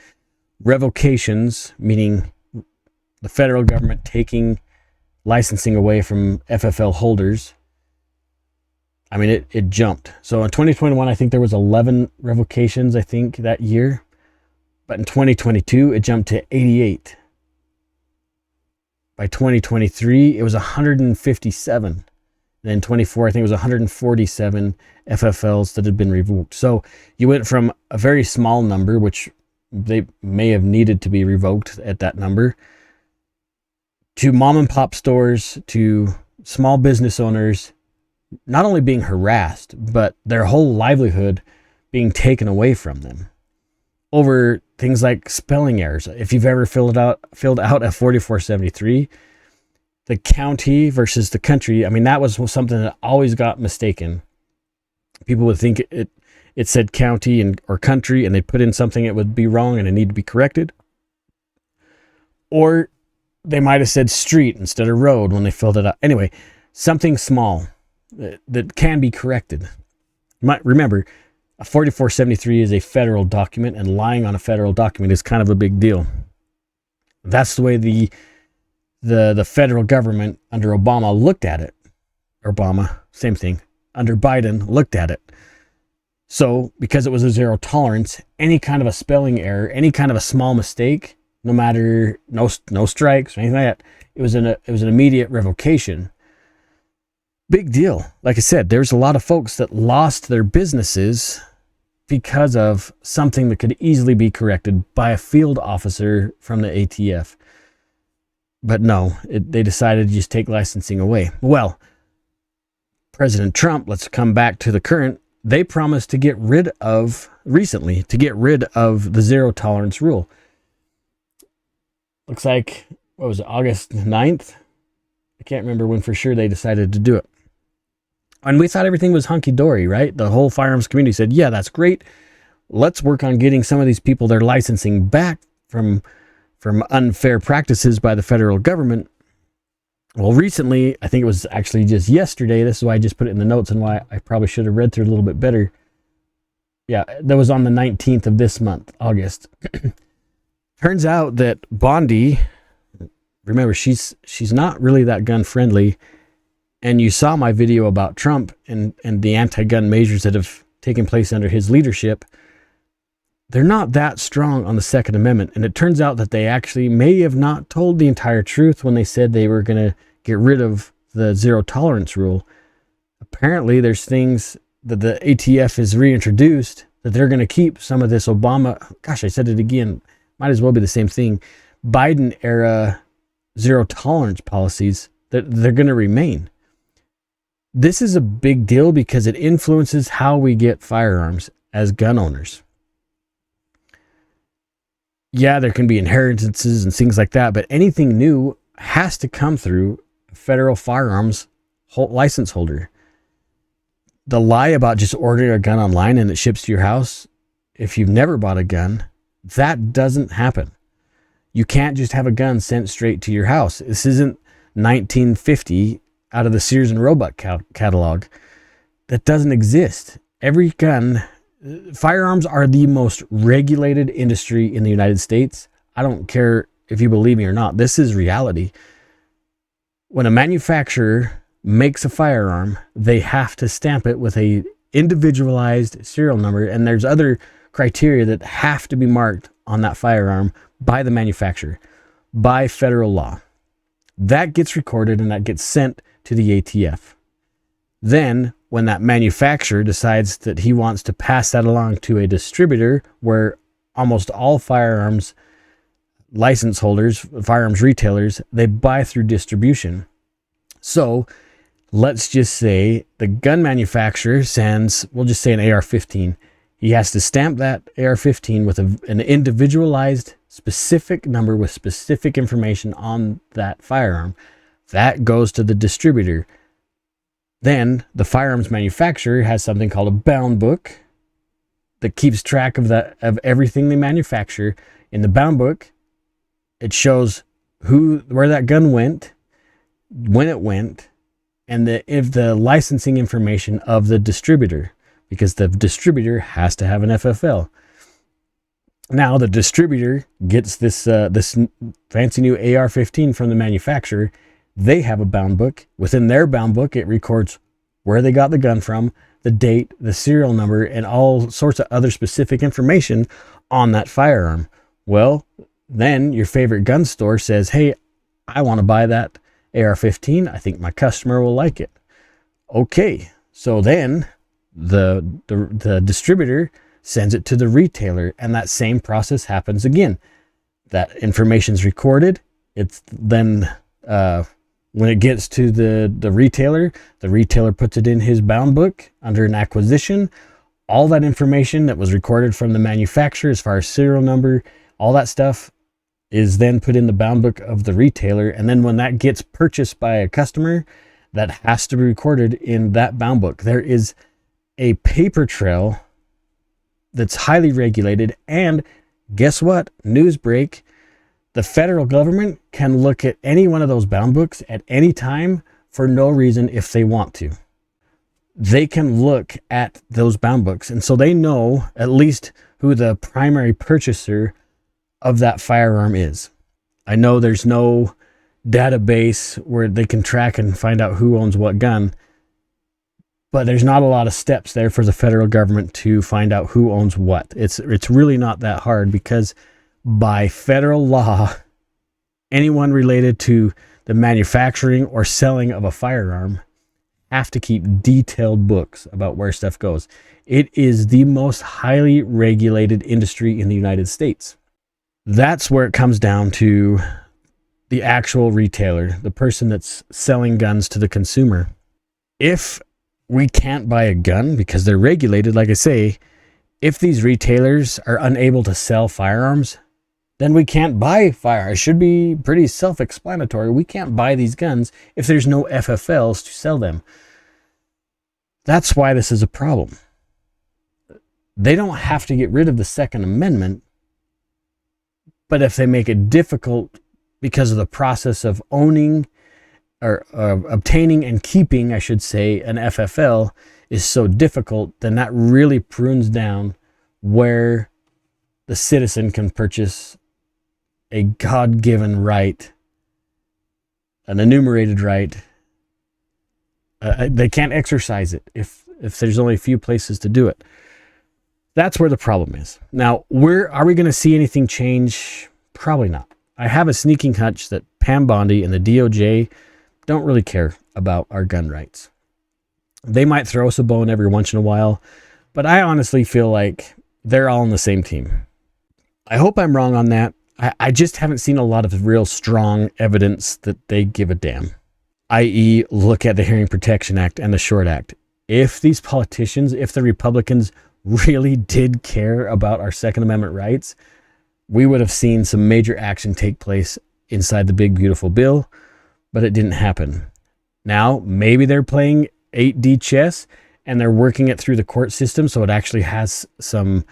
revocations, meaning the federal government taking licensing away from FFL holders, it jumped. So in 2021, I think there was 11 revocations, I think, that year. But in 2022, it jumped to 88. By 2023, it was 157. Then 24, I think it was 147 FFLs that had been revoked. So you went from a very small number, which they may have needed to be revoked at that number, to mom and pop stores, to small business owners, not only being harassed, but their whole livelihood being taken away from them over things like spelling errors. If you've ever filled out a 4473, the county versus the country, that was something that always got mistaken. People would think it said county or country, and they put in something that would be wrong and it needed to be corrected. Or They might have said street instead of road when they filled it out. Anyway, something small that can be corrected. Remember, a 4473 is a federal document, and lying on a federal document is kind of a big deal. That's the way the federal government under Obama looked at it. Obama, same thing. Under Biden, looked at it. So, because it was a zero tolerance, any kind of a spelling error, any kind of a small mistake, no matter no strikes or anything like that, it was an immediate revocation. Big deal. Like I said, there's a lot of folks that lost their businesses because of something that could easily be corrected by a field officer from the ATF. But no, they decided to just take licensing away. Well, President Trump, let's come back to the current, they promised to get rid of the zero tolerance rule. Looks like, what was it, August 9th? I can't remember when for sure they decided to do it. And we thought everything was hunky-dory, right? The whole firearms community said, yeah, that's great. Let's work on getting some of these people their licensing back from unfair practices by the federal government. Well, recently, I think it was actually just yesterday, this is why I just put it in the notes and why I probably should have read through it a little bit better. Yeah, that was on the 19th of this month, August. Turns out that Bondi, remember, she's not really that gun friendly. And you saw my video about Trump and the anti-gun measures that have taken place under his leadership. They're not that strong on the Second Amendment. And it turns out that they actually may have not told the entire truth when they said they were going to get rid of the zero tolerance rule. Apparently, there's things that the ATF has reintroduced that they're going to keep some of this Obama, gosh, I said it again, might as well be the same thing, Biden era zero tolerance policies that they're going to remain. This is a big deal because it influences how we get firearms as gun owners. Yeah, there can be inheritances and things like that, but anything new has to come through a federal firearms license holder. The lie about just ordering a gun online and it ships to your house, if you've never bought a gun, that doesn't happen. You can't just have a gun sent straight to your house. This isn't 1950 out of the Sears and Roebuck catalog. That doesn't exist. Every gun, firearms are the most regulated industry in the United States. I don't care if you believe me or not. This is reality. When a manufacturer makes a firearm, they have to stamp it with a individualized serial number, and there's other criteria that have to be marked on that firearm by the manufacturer, by federal law. That gets recorded and that gets sent to the ATF. Then, when that manufacturer decides that he wants to pass that along to a distributor, where almost all firearms license holders, firearms retailers, they buy through distribution. So, let's just say the gun manufacturer sends, we'll just say an AR-15. He has to stamp that AR-15 with an individualized, specific number with specific information on that firearm. That goes to the distributor. Then the firearms manufacturer has something called a bound book that keeps track of everything they manufacture. In the bound book, it shows where that gun went, when it went, and the licensing information of the distributor, because the distributor has to have an FFL. Now the distributor gets this fancy new AR-15 from the manufacturer. They have a bound book. Within their bound book, it records where they got the gun from, the date, the serial number, and all sorts of other specific information on that firearm. Well, then your favorite gun store says, hey, I want to buy that AR-15. I think my customer will like it. Okay, so then the distributor sends it to the retailer, and that same process happens again. That information is recorded. It's then when it gets to the retailer puts it in his bound book under an acquisition. All that information that was recorded from the manufacturer as far as serial number, all that stuff is then put in the bound book of the retailer. And then when that gets purchased by a customer, that has to be recorded in that bound book. There is a paper trail that's highly regulated. And guess what? News break. The federal government can look at any one of those bound books at any time for no reason if they want to. They can look at those bound books, and so they know at least who the primary purchaser of that firearm is. I know there's no database where they can track and find out who owns what gun, but there's not a lot of steps there for the federal government to find out who owns what. It's really not that hard, because by federal law, anyone related to the manufacturing or selling of a firearm have to keep detailed books about where stuff goes. It is the most highly regulated industry in the United States. That's where it comes down to the actual retailer, the person that's selling guns to the consumer. If we can't buy a gun because they're regulated, like I say, if these retailers are unable to sell firearms, then we can't buy firearms. It should be pretty self-explanatory. We can't buy these guns if there's no FFLs to sell them. That's why this is a problem. They don't have to get rid of the Second Amendment, but if they make it difficult because of the process of owning or obtaining and keeping, I should say, an FFL is so difficult, then that really prunes down where the citizen can purchase a God-given right, an enumerated right. They can't exercise it if there's only a few places to do it. That's where the problem is. Now, are we going to see anything change? Probably not. I have a sneaking hunch that Pam Bondi and the DOJ don't really care about our gun rights. They might throw us a bone every once in a while, but I honestly feel like they're all on the same team. I hope I'm wrong on that. I just haven't seen a lot of real strong evidence that they give a damn. I.e., look at the Hearing Protection Act and the Short Act. If these politicians, if the Republicans really did care about our Second Amendment rights, we would have seen some major action take place inside the big, beautiful bill, but it didn't happen. Now, maybe they're playing 8D chess and they're working it through the court system so it actually has some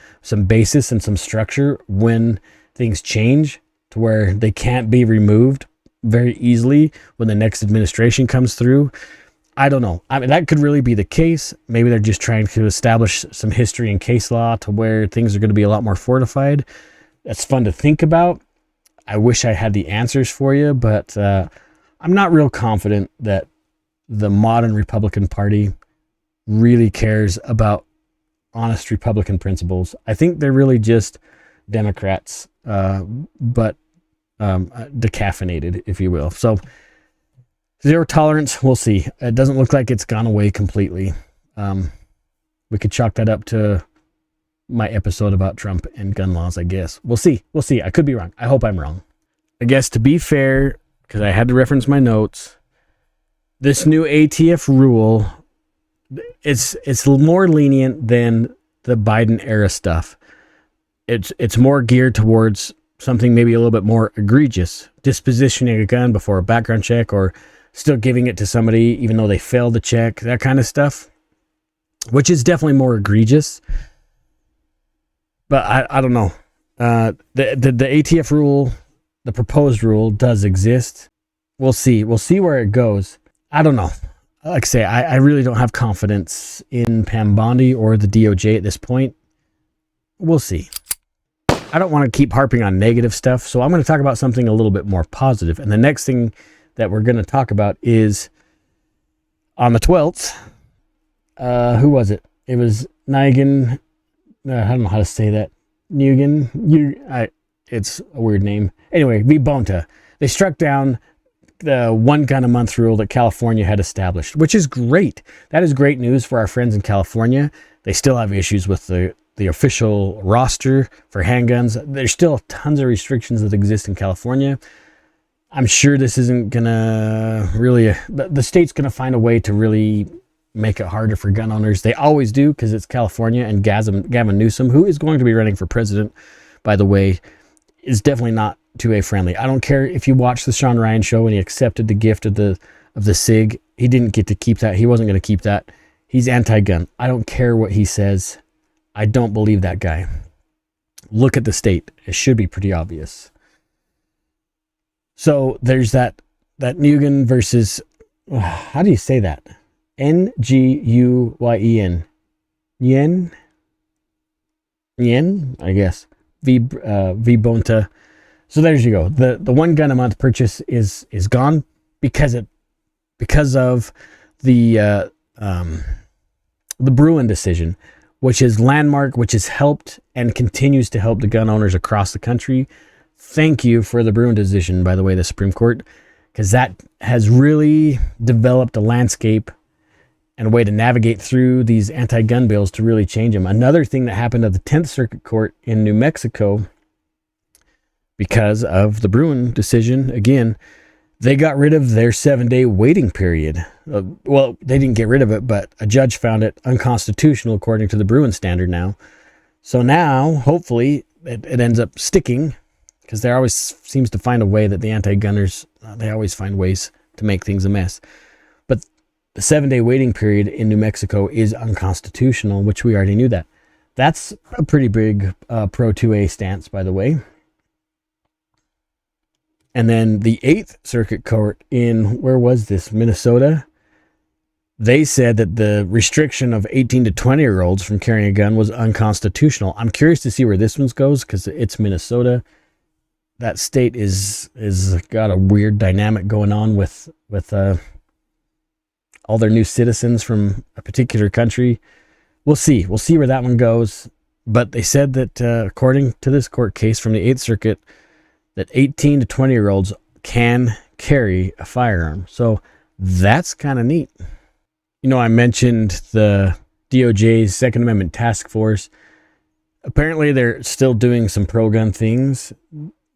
basis and some structure when things change to where they can't be removed very easily when the next administration comes through. I don't know. I mean, that could really be the case. Maybe they're just trying to establish some history and case law to where things are going to be a lot more fortified. That's fun to think about. I wish I had the answers for you, but I'm not real confident that the modern Republican Party really cares about honest Republican principles. I think they're really just Democrats, but decaffeinated, if you will. So zero tolerance, we'll see. It doesn't look like it's gone away completely. We could chalk that up to my episode about Trump and gun laws, I guess. We'll see. I could be wrong. I hope I'm wrong. I guess to be fair, because I had to reference my notes, this new ATF rule, it's more lenient than the Biden era stuff. It's more geared towards something maybe a little bit more egregious, dispositioning a gun before a background check or still giving it to somebody even though they failed the check, that kind of stuff, which is definitely more egregious. But I don't know. The ATF rule, the proposed rule, does exist. We'll see. We'll see where it goes. I don't know. Like I say, I really don't have confidence in Pam Bondi or the DOJ at this point. We'll see. I don't want to keep harping on negative stuff, so I'm going to talk about something a little bit more positive. And the next thing that we're going to talk about is on the 12th. Who was it? It was Nigan. I don't know how to say that. Nugan. It's a weird name. Anyway, V. Bonta. They struck down the one gun a month rule that California had established, which is great. That is great news for our friends in California. They still have issues with the official roster for handguns. There's still tons of restrictions that exist in California. I'm sure this isn't gonna really, the state's gonna find a way to really make it harder for gun owners. They always do, because it's California, and Gavin Newsom, who is going to be running for president, by the way, is definitely not 2A friendly. I don't care if you watch the Sean Ryan show and he accepted the gift of the SIG. He didn't get to keep that. He wasn't going to keep that. He's anti-gun. I don't care what he says. I don't believe that guy. Look at the state. It should be pretty obvious. So there's that Nguyen versus, how do you say that? Nguyen. Yen, I guess. V Bonta. So there you go. The 1 gun a month purchase is gone because of the Bruin decision, which is landmark, which has helped and continues to help the gun owners across the country. Thank you for the Bruin decision, by the way, the Supreme Court, because that has really developed a landscape and a way to navigate through these anti-gun bills to really change them. Another thing that happened at the 10th Circuit Court in New Mexico, because of the Bruin decision, again, they got rid of their 7-day waiting period. Well, they didn't get rid of it, but a judge found it unconstitutional according to the Bruin standard now. So now, hopefully, it ends up sticking, because there always seems to find a way that the anti-gunners, they always find ways to make things a mess. But the 7-day waiting period in New Mexico is unconstitutional, which we already knew that. That's a pretty big pro 2A stance, by the way. And then the 8th Circuit Court in, where was this? Minnesota. They said that the restriction of 18 to 20-year-olds from carrying a gun was unconstitutional. I'm curious to see where this one goes, because it's Minnesota. That state is got a weird dynamic going on with all their new citizens from a particular country. We'll see where that one goes. But they said that according to this court case from the 8th Circuit, that 18 to 20-year-olds can carry a firearm. So that's kind of neat. You know, I mentioned the DOJ's Second Amendment Task Force. Apparently, they're still doing some pro-gun things.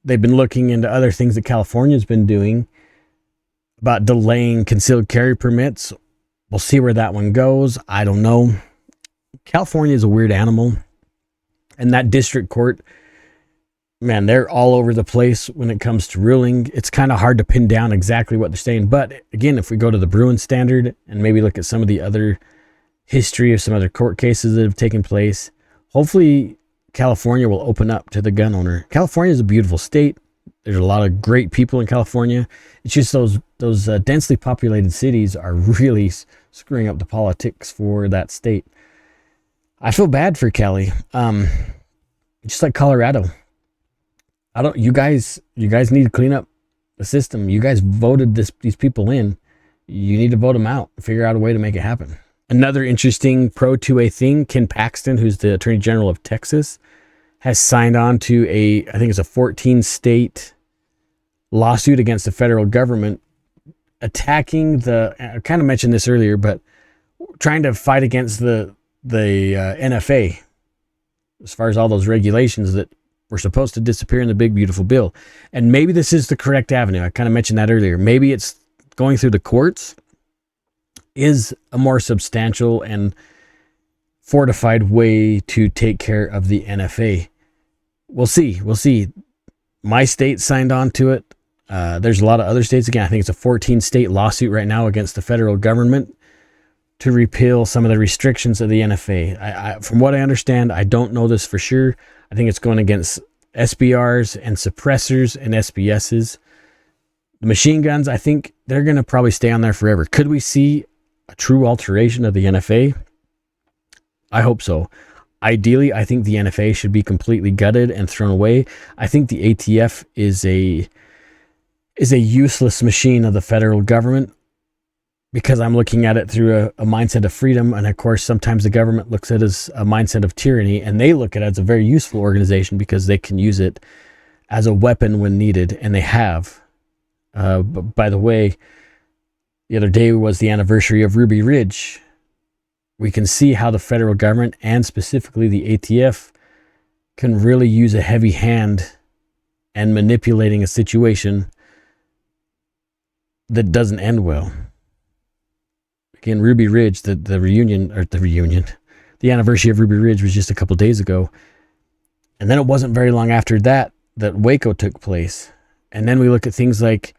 They've been looking into other things that California's been doing about delaying concealed carry permits. We'll see where that one goes. I don't know. California is a weird animal. And that district court, man, they're all over the place when it comes to ruling. It's kind of hard to pin down exactly what they're saying. But again, if we go to the Bruin standard and maybe look at some of the other history of some other court cases that have taken place, hopefully California will open up to the gun owner. California is a beautiful state. There's a lot of great people in California. It's just those densely populated cities are really screwing up the politics for that state. I feel bad for Cali. Just like Colorado. You guys need to clean up the system. You guys voted these people in. You need to vote them out. Figure out a way to make it happen. Another interesting pro 2A thing, Ken Paxton, who's the Attorney General of Texas, has signed on to I think it's a 14-state lawsuit against the federal government, attacking I kind of mentioned this earlier, but trying to fight against the NFA as far as all those regulations that were supposed to disappear in the big, beautiful bill. And maybe this is the correct avenue. I kind of mentioned that earlier. Maybe it's going through the courts is a more substantial and fortified way to take care of the NFA. We'll see. My state signed on to it. There's a lot of other states. Again, I think it's a 14-state lawsuit right now against the federal government to repeal some of the restrictions of the NFA. From what I understand, I don't know this for sure. I think it's going against SBRs and suppressors and SBSs. The machine guns, I think they're going to probably stay on there forever. Could we see a true alteration of the NFA? I hope so. Ideally, I think the NFA should be completely gutted and thrown away. I think the ATF is a useless machine of the federal government, because I'm looking at it through a mindset of freedom. And of course, sometimes the government looks at it as a mindset of tyranny, and they look at it as a very useful organization because they can use it as a weapon when needed, and they have. By the way, the other day was the anniversary of Ruby Ridge. We can see how the federal government, and specifically the ATF, can really use a heavy hand and manipulating a situation that doesn't end well. Again, Ruby Ridge, the anniversary of Ruby Ridge was just a couple days ago. And then it wasn't very long after that Waco took place. And then we look at things like,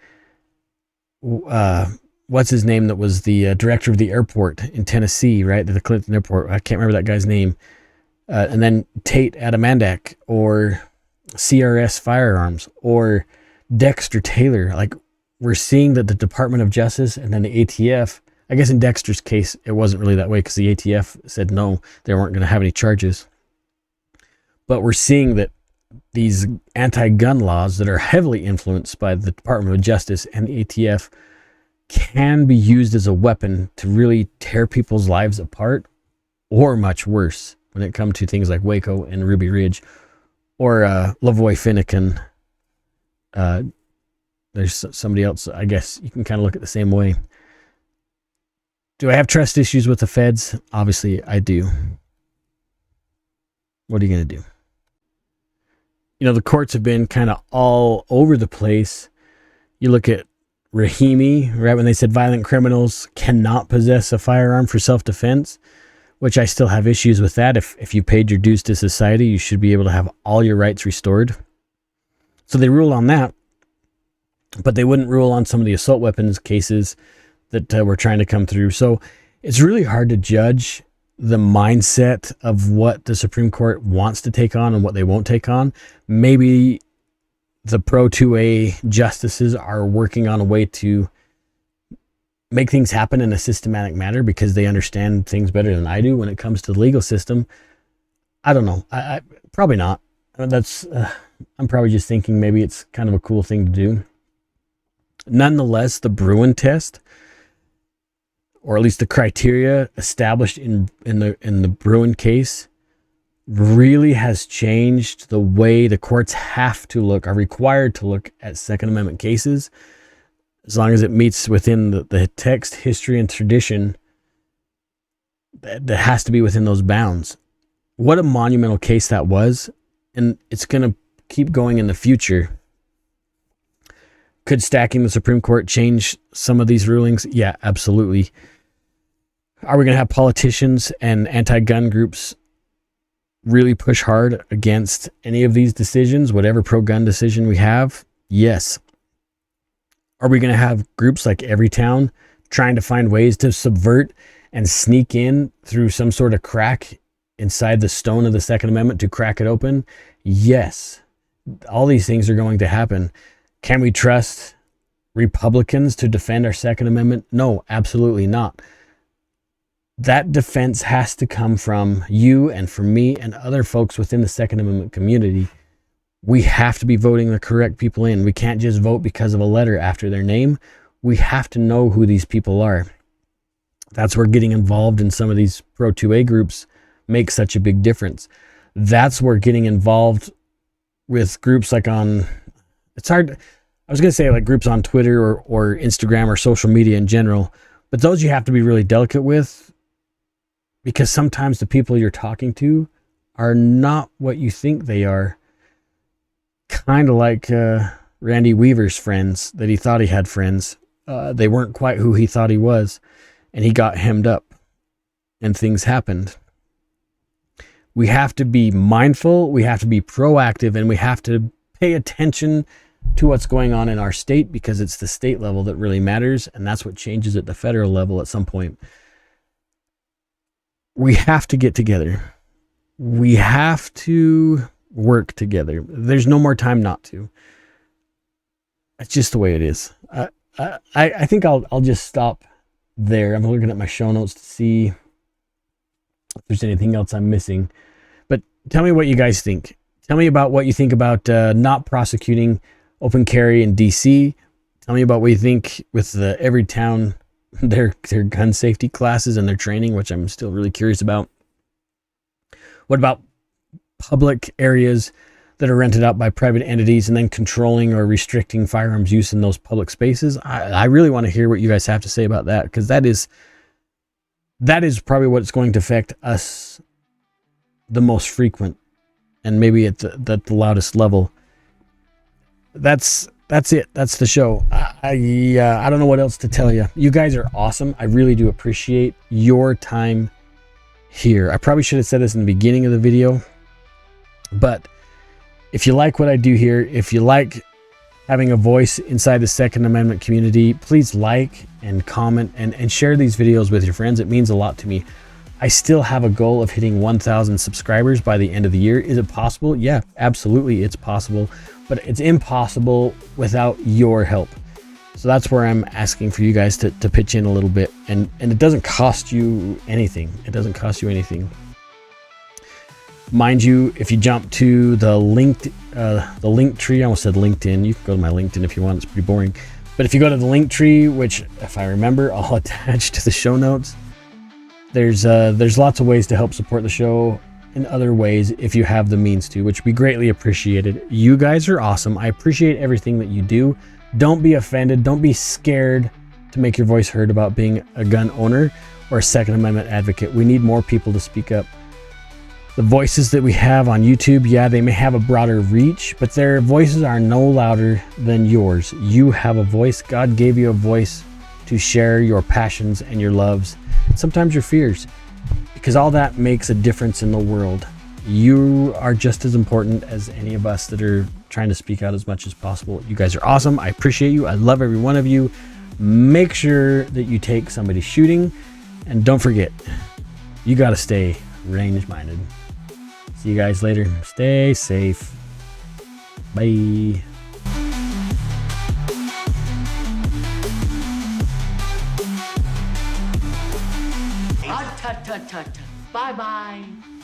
what's his name that was the director of the airport in Tennessee, right? The Clinton airport. I can't remember that guy's name. And then Tate Adamandak, or CRS Firearms, or Dexter Taylor. Like, we're seeing that the Department of Justice and then the ATF, I guess in Dexter's case, it wasn't really that way because the ATF said no, they weren't going to have any charges. But we're seeing that these anti-gun laws that are heavily influenced by the Department of Justice and the ATF can be used as a weapon to really tear people's lives apart, or much worse when it comes to things like Waco and Ruby Ridge or Lavoy Finnegan. There's somebody else, I guess you can kind of look at the same way. Do I have trust issues with the feds? Obviously, I do. What are you going to do? You know, the courts have been kind of all over the place. You look at Rahimi, right, when they said violent criminals cannot possess a firearm for self-defense, which I still have issues with that. If you paid your dues to society, you should be able to have all your rights restored. So they ruled on that, but they wouldn't rule on some of the assault weapons cases that were trying to come through. So it's really hard to judge the mindset of what the Supreme Court wants to take on and what they won't take on. Maybe the pro 2A justices are working on a way to make things happen in a systematic manner because they understand things better than I do when it comes to the legal system. I don't know. I probably not. I'm probably just thinking maybe it's kind of a cool thing to do. Nonetheless, the Bruin test, or at least the criteria established in the Bruin case, really has changed the way the courts have to look, are required to look at Second Amendment cases, as long as it meets within the text, history, and tradition that has to be within those bounds. What a monumental case that was, and it's going to keep going in the future. Could stacking the Supreme Court change some of these rulings? Yeah, absolutely. Are we going to have politicians and anti-gun groups really push hard against any of these decisions, whatever pro-gun decision we have? Yes. Are we going to have groups like Everytown trying to find ways to subvert and sneak in through some sort of crack inside the stone of the Second Amendment to crack it open? Yes. All these things are going to happen. Can we trust Republicans to defend our Second Amendment? No, absolutely not. That defense has to come from you and from me and other folks within the Second Amendment community. We have to be voting the correct people in. We can't just vote because of a letter after their name. We have to know who these people are. That's where getting involved in some of these pro 2A groups makes such a big difference. That's where getting involved with groups like it's hard. I was going to say like groups on Twitter or Instagram or social media in general, but those you have to be really delicate with, because sometimes the people you're talking to are not what you think they are. Kind of like Randy Weaver's friends that he thought he had friends. They weren't quite who he thought he was, and he got hemmed up and things happened. We have to be mindful, we have to be proactive, and we have to pay attention to what's going on in our state, because it's the state level that really matters, and that's what changes at the federal level at some point. We have to get together. We have to work together. There's no more time not to. It's just the way it is. I think I'll just stop there. I'm looking at my show notes to see if there's anything else I'm missing. But tell me what you guys think. Tell me about what you think about not prosecuting open carry in DC. Tell me about what you think with the Everytown, their gun safety classes and their training, which I'm still really curious about. What about public areas that are rented out by private entities and then controlling or restricting firearms use in those public spaces? I really want to hear what you guys have to say about that, because that is probably what's going to affect us the most frequent, and maybe at the loudest level. That's it. That's the show. I don't know what else to tell you. You guys are awesome. I really do appreciate your time here. I probably should have said this in the beginning of the video, but if you like what I do here, if you like having a voice inside the Second Amendment community, please like and comment and share these videos with your friends. It means a lot to me. I still have a goal of hitting 1,000 subscribers by the end of the year. Is it possible? Yeah, absolutely, it's possible. but it's impossible without your help. So that's where I'm asking for you guys to pitch in a little bit, and it doesn't cost you anything. It doesn't cost you anything. Mind you, if you jump to the link tree, I almost said LinkedIn. You can go to my LinkedIn if you want. It's pretty boring. But if you go to the link tree, which if I remember, I'll attach to the show notes. There's lots of ways to help support the show in other ways if you have the means to, which would be greatly appreciated. You guys are awesome. I appreciate everything that you do. Don't be offended. Don't be scared to make your voice heard about being a gun owner or a Second Amendment advocate. We need more people to speak up. The voices that we have on YouTube, yeah, they may have a broader reach, but their voices are no louder than yours. You have a voice. God gave you a voice to share your passions and your loves, sometimes your fears, because all that makes a difference in the world. You are just as important as any of us that are trying to speak out as much as possible. You guys are awesome. I appreciate you. I love every one of you. Make sure that you take somebody shooting, and don't forget, you got to stay range-minded. See you guys later. Stay safe. Bye. Tut, tut, tut, tut. Bye-bye.